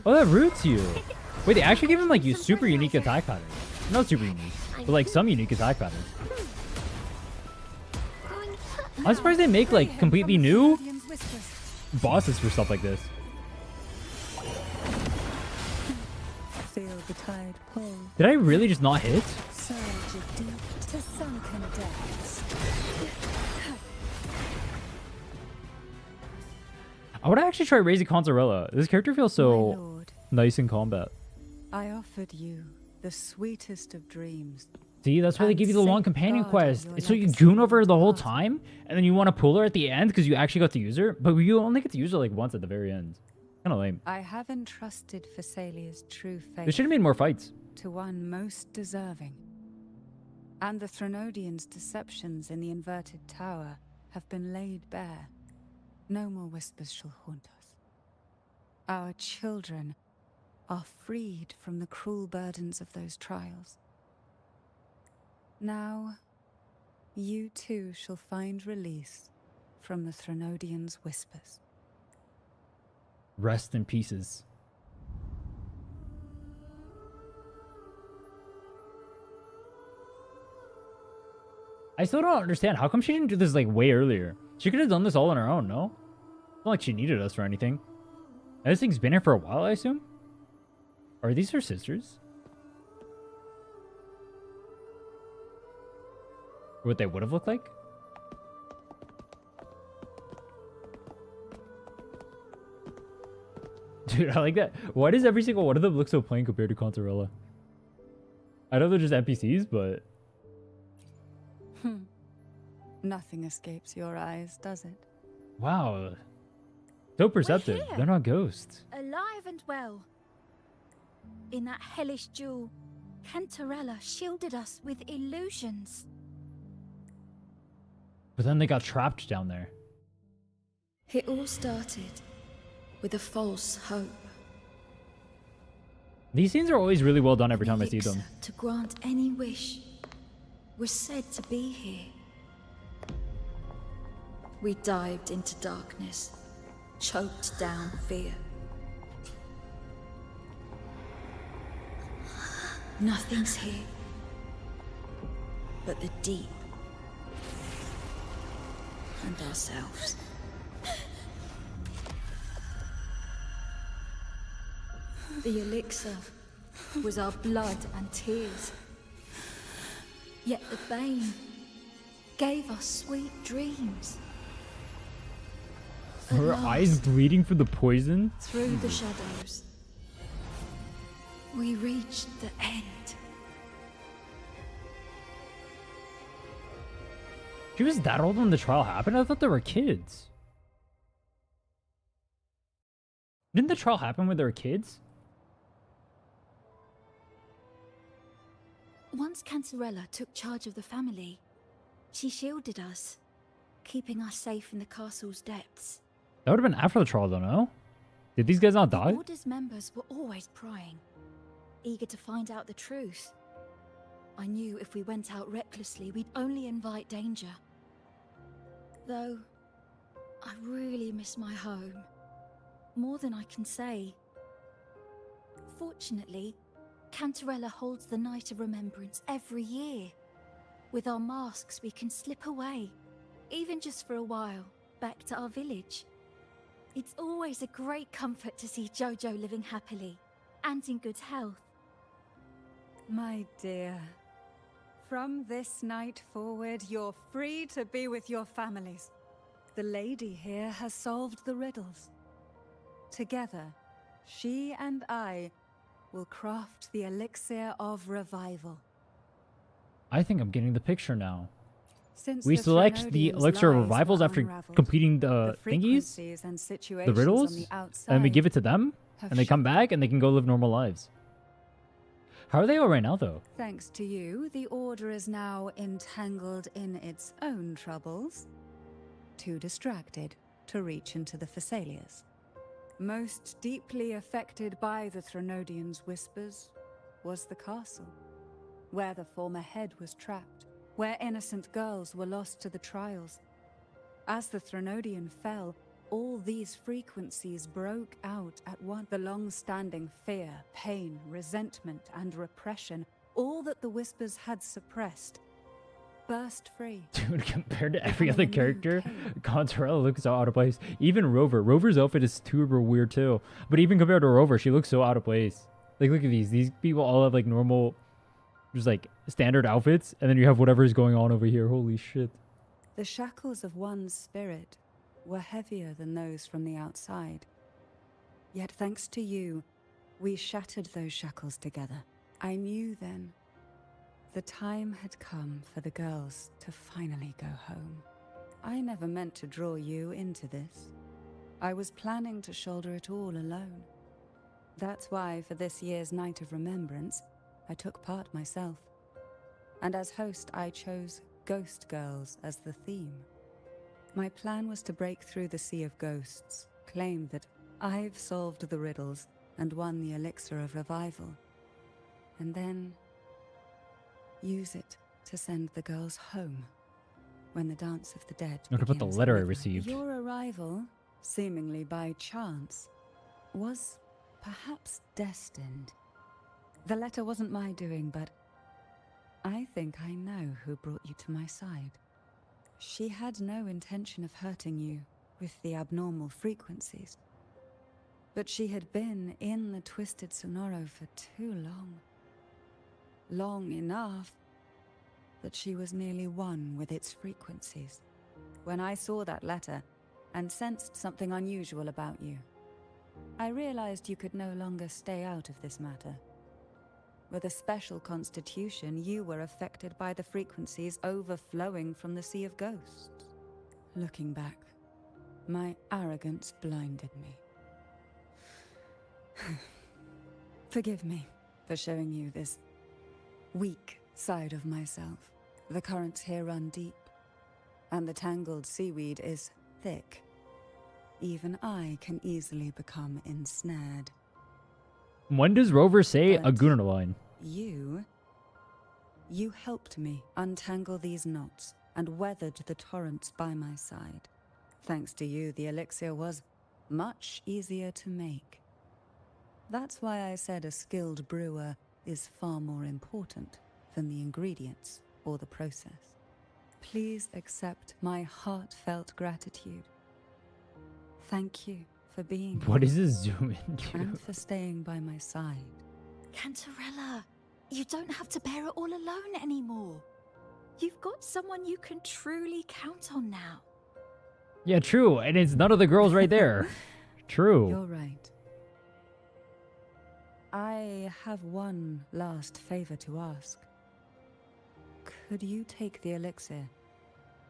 Oh, that roots you. Wait, they actually give him like super unique attack patterns. Not super unique, but like some unique attack patterns. I'm surprised they make like completely new Guardian's whispers. bosses for stuff like this. Feel the tide pull. Did I really just not hit? Surge deep to sunken depths. I would actually try raising Cantarella. This character feels My so lord, nice in combat. I offered you the sweetest of dreams. See, that's why they And give you the long thank companion God of quest. your It's so you legacy goon over her the whole past. time, and then you want to pull her at the end because you actually got to use her, but you only get to use her like once at the very end. Kind of lame. I have entrusted Phassalia's true They fate should have made more fights. to one most deserving. And the Threnodians' deceptions in the inverted tower have been laid bare. No more whispers shall haunt us. Our children are freed from the cruel burdens of those trials. Now, you too shall find release from the Threnodians' whispers. Rest in pieces. I still don't understand. How come she didn't do this like way earlier? She could have done this all on her own, no? It's not like she needed us or anything. And this thing's been here for a while, I assume? Are these her sisters? What they would have looked like? Dude, I like that. Why does every single one of them look so plain compared to Cantarella? I know they're just NPCs, but... Nothing escapes your eyes, does it? Wow. So perceptive. here. They're not ghosts. Alive and well. In that hellish duel, Cantarella shielded us with illusions. But then they got trapped down there. It all started with a false hope. These scenes are always really well done every time I see them. Elixir to grant any wish was said to be here. We dived into darkness, choked down fear. Nothing's here but the deep and ourselves. The elixir was our blood and tears. Yet the bane gave us sweet dreams. At Her eyes last, bleeding from the poison? through the shadows, we reached the end. She was that old when the trial happened? I thought they were kids. Didn't the trial happen when they were kids? Once Cantarella took charge of the family, she shielded us, keeping us safe in the castle's depths. That would have been after the trial, though, no? Did these guys not die? The Order's members were always prying, eager to find out the truth. I knew if we went out recklessly, we'd only invite danger. Though, I really miss my home. More than I can say. Fortunately, Cantarella holds the Night of Remembrance every year. With our masks, we can slip away, even just for a while, back to our village. It's always a great comfort to see Jojo living happily and in good health. My dear, from this night forward, you're free to be with your families. The lady here has solved the riddles. Together, she and I will craft the elixir of revival. I think I'm getting the picture now. Since We the select the Threnodians' elixir of lies revivals were after unraveled, completing the thingies, frequencies and the situations riddles, on the and we outside give it to them, have and they come shifted. back, and they can go live normal lives. How are they all right now, though? Thanks to you, the Order is now entangled in its own troubles. Too distracted to reach into the Thessalias. Most deeply affected by the Threnodians' whispers was the castle, where the former head was trapped, where innocent girls were lost to the trials. As the Threnodian fell, all these frequencies broke out at once. The long-standing fear, pain, resentment, and repression, all that the whispers had suppressed, burst free. Dude, compared to every Becoming other a new character, pain. Cantarella looks so out of place. Even Rover. Rover's outfit is super weird, too. But even compared to Rover, she looks so out of place. Like, look at these. These people all have, like, normal, just, like, standard outfits. And then you have whatever is going on over here. Holy shit. The shackles of one's spirit were heavier than those from the outside. Yet thanks to you, we shattered those shackles together. I knew then the time had come for the girls to finally go home. I never meant to draw you into this. I was planning to shoulder it all alone. That's why for this year's Night of Remembrance, I took part myself. And as host, I chose Ghost Girls as the theme. My plan was to break through the sea of ghosts, claim that I've solved the riddles and won the elixir of revival, and then use it to send the girls home when the Dance of the Dead Look about the begins letter at I midnight. received. Your arrival, seemingly by chance, was perhaps destined. The letter wasn't my doing, but I think I know who brought you to my side. She had no intention of hurting you with the abnormal frequencies. But she had been in the Twisted Sonoro for too long. Long enough that she was nearly one with its frequencies. When I saw that letter and sensed something unusual about you, I realized you could no longer stay out of this matter. With a special constitution, you were affected by the frequencies overflowing from the Sea of Ghosts. Looking back, my arrogance blinded me. Forgive me for showing you this weak side of myself. The currents here run deep, and the tangled seaweed is thick. Even I can easily become ensnared. When does Rover say a But Gunnar line? You helped me untangle these knots and weathered the torrents by my side. Thanks to you, the elixir was much easier to make. That's why I said a skilled brewer is far more important than the ingredients or the process. Please accept my heartfelt gratitude. Thank you for being What here is this zoom into? and for staying by my side. Cantarella, you don't have to bear it all alone anymore. You've got someone you can truly count on now. Yeah, true. And it's none of the girls right there. True. You're right. I have one last favor to ask. Could you take the elixir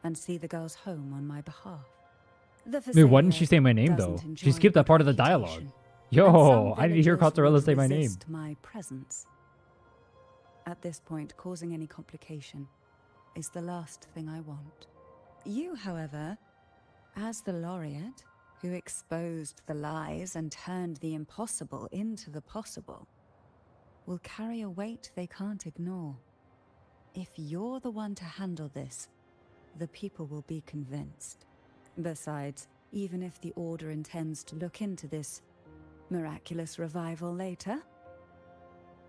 and see the girls home on my behalf? Wait, why didn't she say my name though? She skipped that part of the dialogue. Yo, I didn't hear Cantarella say my name. My presence. At this point, causing any complication is the last thing I want. You, however, as the laureate who exposed the lies and turned the impossible into the possible, will carry a weight they can't ignore. If you're the one to handle this, the people will be convinced. Besides, even if the Order intends to look into this miraculous revival later,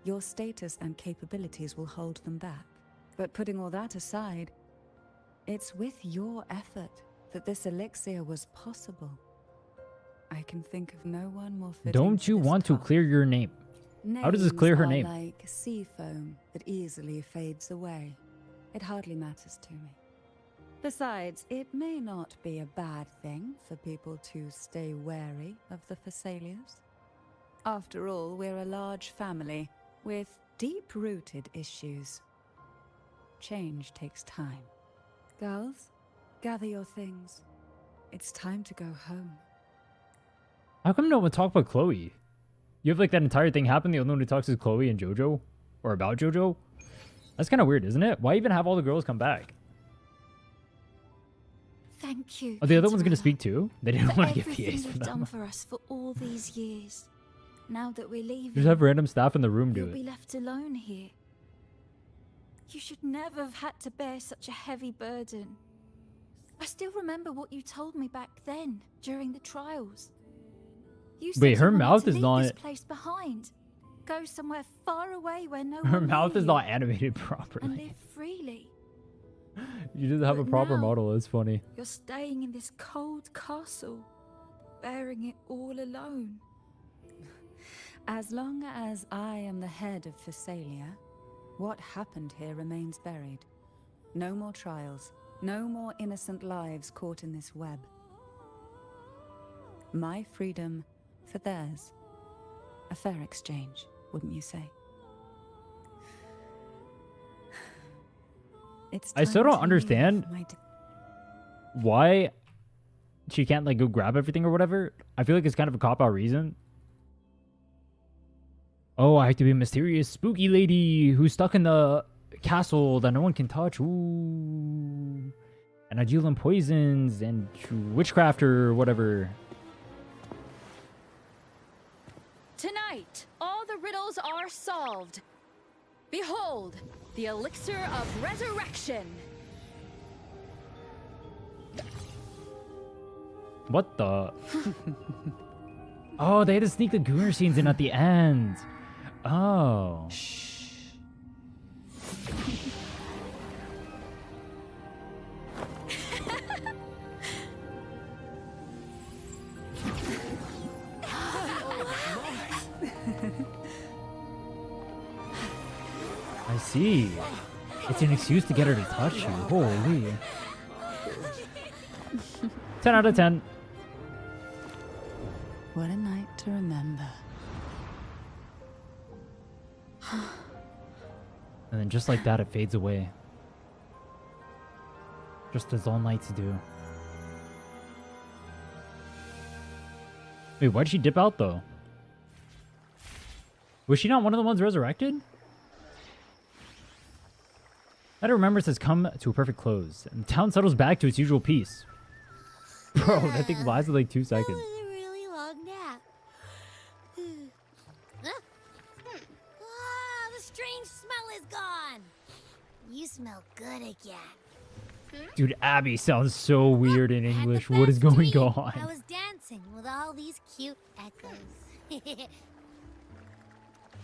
your status and capabilities will hold them back. But putting all that aside, it's with your effort that this elixir was possible. I can think of no one more fitting. Don't you want to clear your name? How does this clear her name? Like sea foam that easily fades away. It hardly matters to me. Besides, it may not be a bad thing for people to stay wary of the Thessalians. After all, we're a large family with deep-rooted issues. Change takes time. Girls, gather your things. It's time to go home. How come no one talk about Chloe? You have like that entire thing happen. The only one who talks is Chloe and Jojo, or about Jojo. That's kind of weird, isn't it? Why even have all the girls come back? Thank you. Are the other ones gonna speak too? They didn't want to give everything PAs for you've them. done for us for all these years. Now that we're leaving, Just have random staff in the room do you'll be it. left alone here. You should never have had to bear such a heavy burden. I still remember what you told me back then during the trials. You said Wait, her you wanted mouth to is leave not. this place behind. Go somewhere far away where no Her one mouth knew is you, not animated and properly. live freely. You just have a But proper now- model. It's funny. You're staying in this cold castle, bearing it all alone. As long as I am the head of Thessalia, what happened here remains buried. No more trials, no more innocent lives caught in this web. My freedom for theirs. A fair exchange, wouldn't you say? It's I still time don't to understand leave, why she can't like go grab everything or whatever. I feel like it's kind of a cop-out reason. Oh, I have to be a mysterious, spooky lady who's stuck in the castle that no one can touch. Ooh. And I deal in poisons and witchcraft or whatever. Tonight, all the riddles are solved. Behold, the elixir of resurrection. What the? Oh, they had to sneak the gooner scenes in at the end. Oh. I see. It's an excuse to get her to touch you. Holy. 10 out of 10. What a night to remember. And then just like that, it fades away. Just as all nights do. Wait, why'd she dip out though? Was she not one of the ones resurrected? That remembrance has come to a perfect close, and the town settles back to its usual peace. Bro, that thing lasted like 2 seconds. That was a really long nap. The strange smell is gone. You smell good again. Dude, Abby sounds so weird in Had the English. What is best going dream. on? I was dancing with all these cute echoes.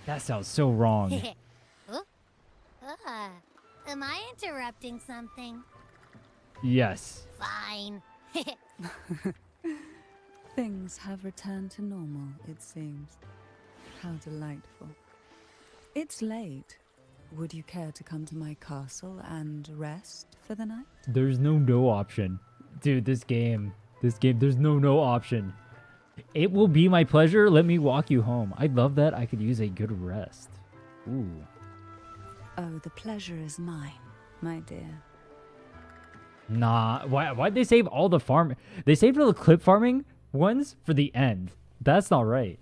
That sounds so wrong. Oh? Am I interrupting something? Yes. Fine. Things have returned to normal, it seems. How delightful. It's late, Would you care to come to my castle and rest for the night? There's no option. Dude, this game, there's no option. It will be my pleasure. Let me walk you home. I love that. I could use a good rest. Ooh. Oh, the pleasure is mine, my dear. Nah, why'd they save all the farm? They saved all the clip farming ones for the end. That's not right.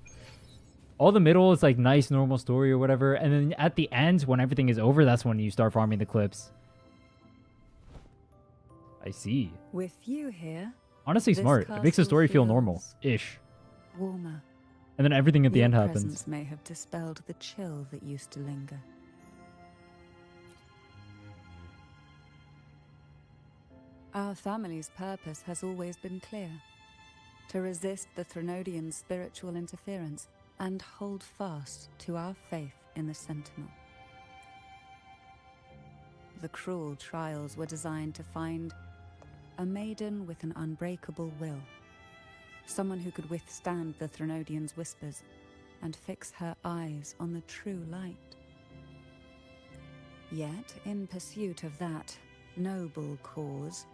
All the middle is like nice, normal story or whatever. And then at the end, when everything is over, that's when you start farming the clips. I see. With you here. Honestly smart. It makes the story feel normal-ish. Warmer. And then everything at the Your end presence happens. may have dispelled the chill that used to linger. Our family's purpose has always been clear. To resist the Threnodians' spiritual interference and hold fast to our faith in the Sentinel. The cruel trials were designed to find a maiden with an unbreakable will. Someone who could withstand the Threnodians' whispers and fix her eyes on the true light. Yet, in pursuit of that noble cause,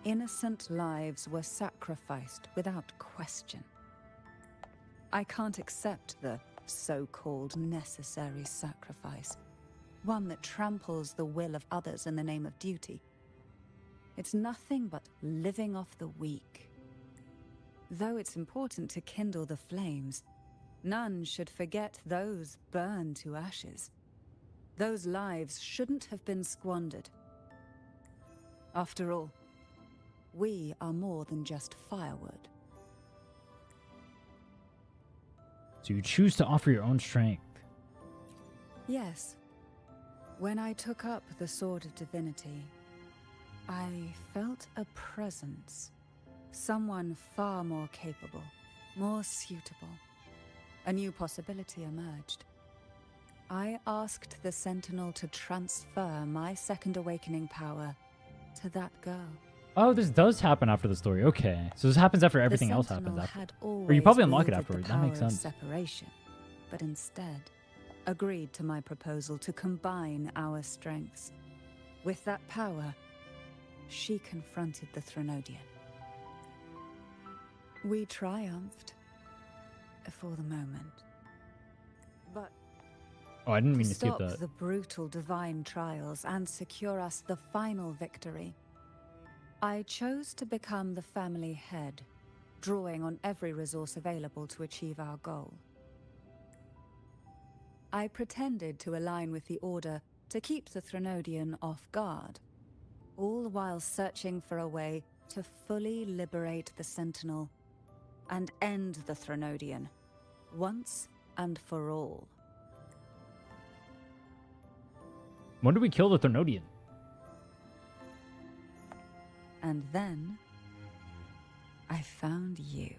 innocent lives were sacrificed without question. I can't accept the so-called necessary sacrifice, one that tramples the will of others in the name of duty. It's nothing but living off the weak. Though it's important to kindle the flames, none should forget those burned to ashes. Those lives shouldn't have been squandered. After all, we are more than just firewood. So you choose to offer your own strength. Yes. When I took up the Sword of Divinity, I felt a presence. Someone far more capable, more suitable. A new possibility emerged. I asked the Sentinel to transfer my second awakening power to that girl. Oh, this does happen after the story. Okay. So this happens after everything else happens after. Or you probably unlock it afterwards. That makes sense. Separation, but instead agreed to my proposal to combine our strengths. With that power, she confronted the Threnodian. We triumphed for the moment. But Oh, I didn't mean to skip stop that. the brutal divine trials and secure us the final victory, I chose to become the family head, drawing on every resource available to achieve our goal. I pretended to align with the Order to keep the Threnodian off guard, all while searching for a way to fully liberate the Sentinel and end the Threnodian, once and for all. When do we kill the Threnodian? And then I found you.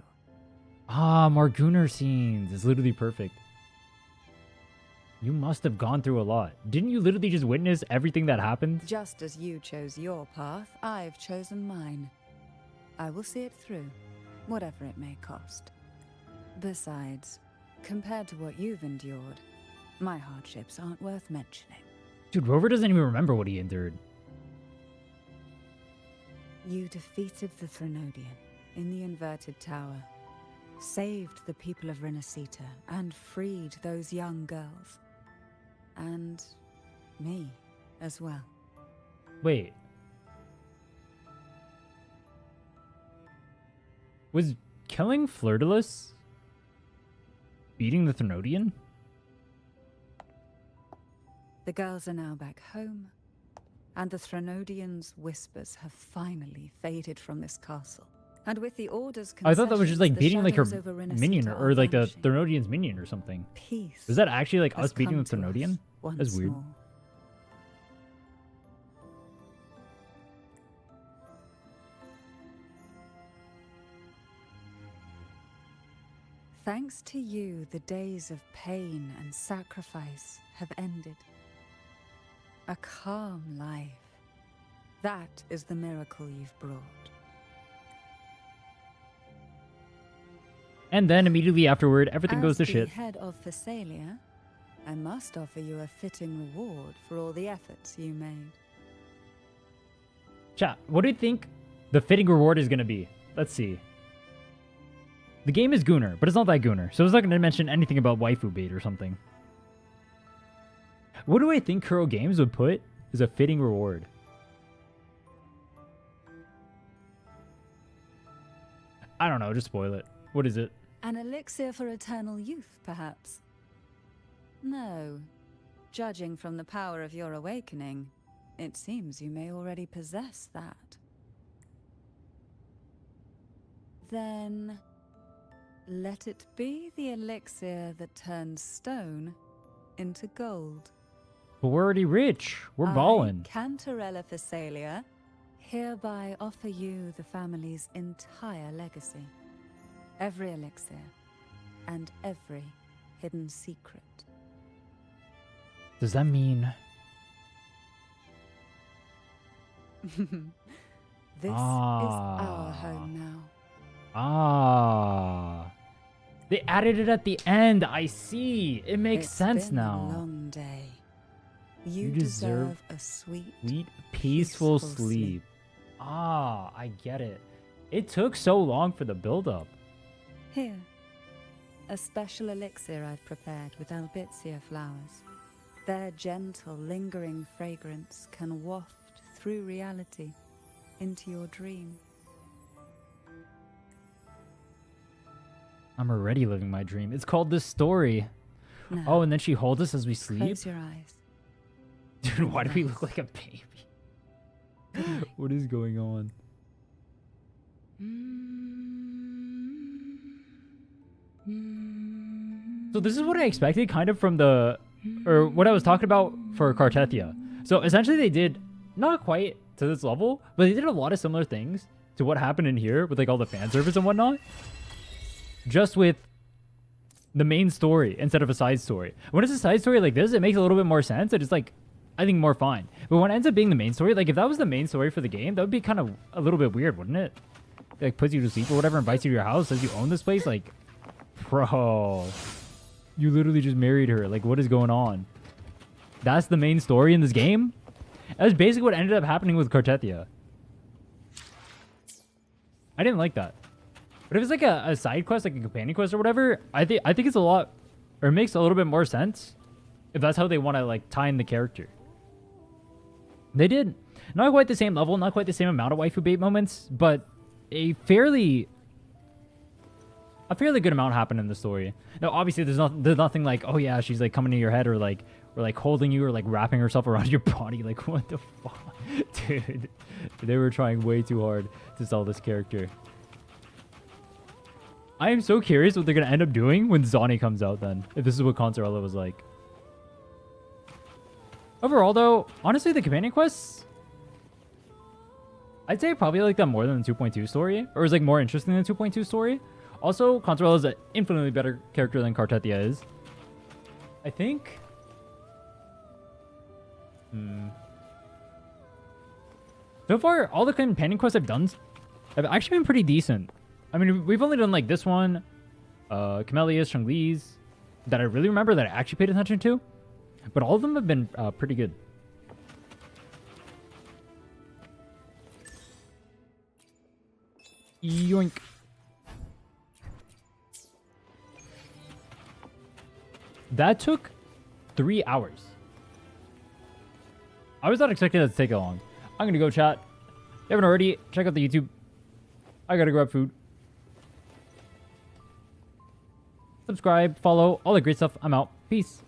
Ah, Marguner scenes. It's literally perfect. You must have gone through a lot. Didn't you literally just witness everything that happened? Just as you chose your path, I've chosen mine. I will see it through, whatever it may cost. Besides, compared to what you've endured, my hardships aren't worth mentioning. Dude, Rover doesn't even remember what he endured. You defeated the Threnodian in the Inverted Tower, saved the people of Renacita, and freed those young girls. And me as well. Wait. Was killing Flirtulus beating the Threnodian? The girls are now back home, and the Threnodian's whispers have finally faded from this castle. And with the Order's I thought that was just like concessions, beating like her the shadows over minion Renacita or like the vanishing. Threnodian's minion or something. Peace Was that actually like has us beating the come to Threnodian? us once That's weird. more. Thanks to you, the days of pain and sacrifice have ended. A calm life. That is the miracle you've brought. And then immediately afterward, everything goes to As the shit. head of Phasalia, I must offer you a fitting reward for all the efforts you made. Chat, what do you think the fitting reward is going to be? Let's see. The game is Gunnar, but it's not that Gunnar, so it's not going to mention anything about waifu bait or something. What do I think Kuro Games would put as a fitting reward? I don't know, just spoil it. What is it? An elixir for eternal youth, perhaps? No. Judging from the power of your awakening, it seems you may already possess that. Then, let it be the elixir that turns stone into gold. But we're already rich. We're ballin'. Cantarella Story, hereby offer you the family's entire legacy. Every elixir and every hidden secret. Does that mean... This is our home now. Ah. They added it at the end. I see. It makes sense been now. A long day. You deserve a sweet, peaceful sleep. Ah, I get it. It took so long for the build-up. Here, a special elixir I've prepared with albizia flowers. Their gentle, lingering fragrance can waft through reality into your dream. I'm already living my dream. It's called This Story. Now, oh, and then she holds us as we sleep? Close your eyes. Dude, why do we look like a baby? What is going on? So this is what I expected kind of from the... Or what I was talking about for Cartethia. So essentially they did, not quite to this level, but they did a lot of similar things to what happened in here with like all the fan service and whatnot. Just with the main story instead of a side story. When it's a side story like this, it makes a little bit more sense. It's like, I think more fine. But when it ends up being the main story, like if that was the main story for the game, that would be kind of a little bit weird, wouldn't it? It, like puts you to sleep or whatever, invites you to your house, says you own this place. Like, bro, you literally just married her. Like, what is going on? That's the main story in this game? That's basically what ended up happening with Cartethia. I didn't like that. But if it's like a side quest, like a companion quest or whatever, I think it's a lot, or it makes a little bit more sense if that's how they want to like tie in the character. They did not quite the same level, not quite the same amount of waifu bait moments, but a fairly good amount happened in the story. Now, obviously, there's nothing like, oh yeah, she's like coming to your head or like holding you or like wrapping herself around your body. Like, what the fuck, dude? They were trying way too hard to sell this character. I am so curious what they're going to end up doing when Zani comes out then. If this is what Cantarella was like. Overall though, honestly the companion quests, I'd say probably like that more than the 2.2 story. Or is like more interesting than the 2.2 story. Also, Cantarella is an infinitely better character than Cartethia is. I think. So far, all the companion quests I've done have actually been pretty decent. I mean, we've only done like this one, Camellias, Chun-Li's, that I really remember that I actually paid attention to. But all of them have been pretty good. Yoink. That took 3 hours. I was not expecting that to take that long. I'm going to go chat. If you haven't already, check out the YouTube. I got to grab food. Subscribe, follow, all the great stuff. I'm out. Peace.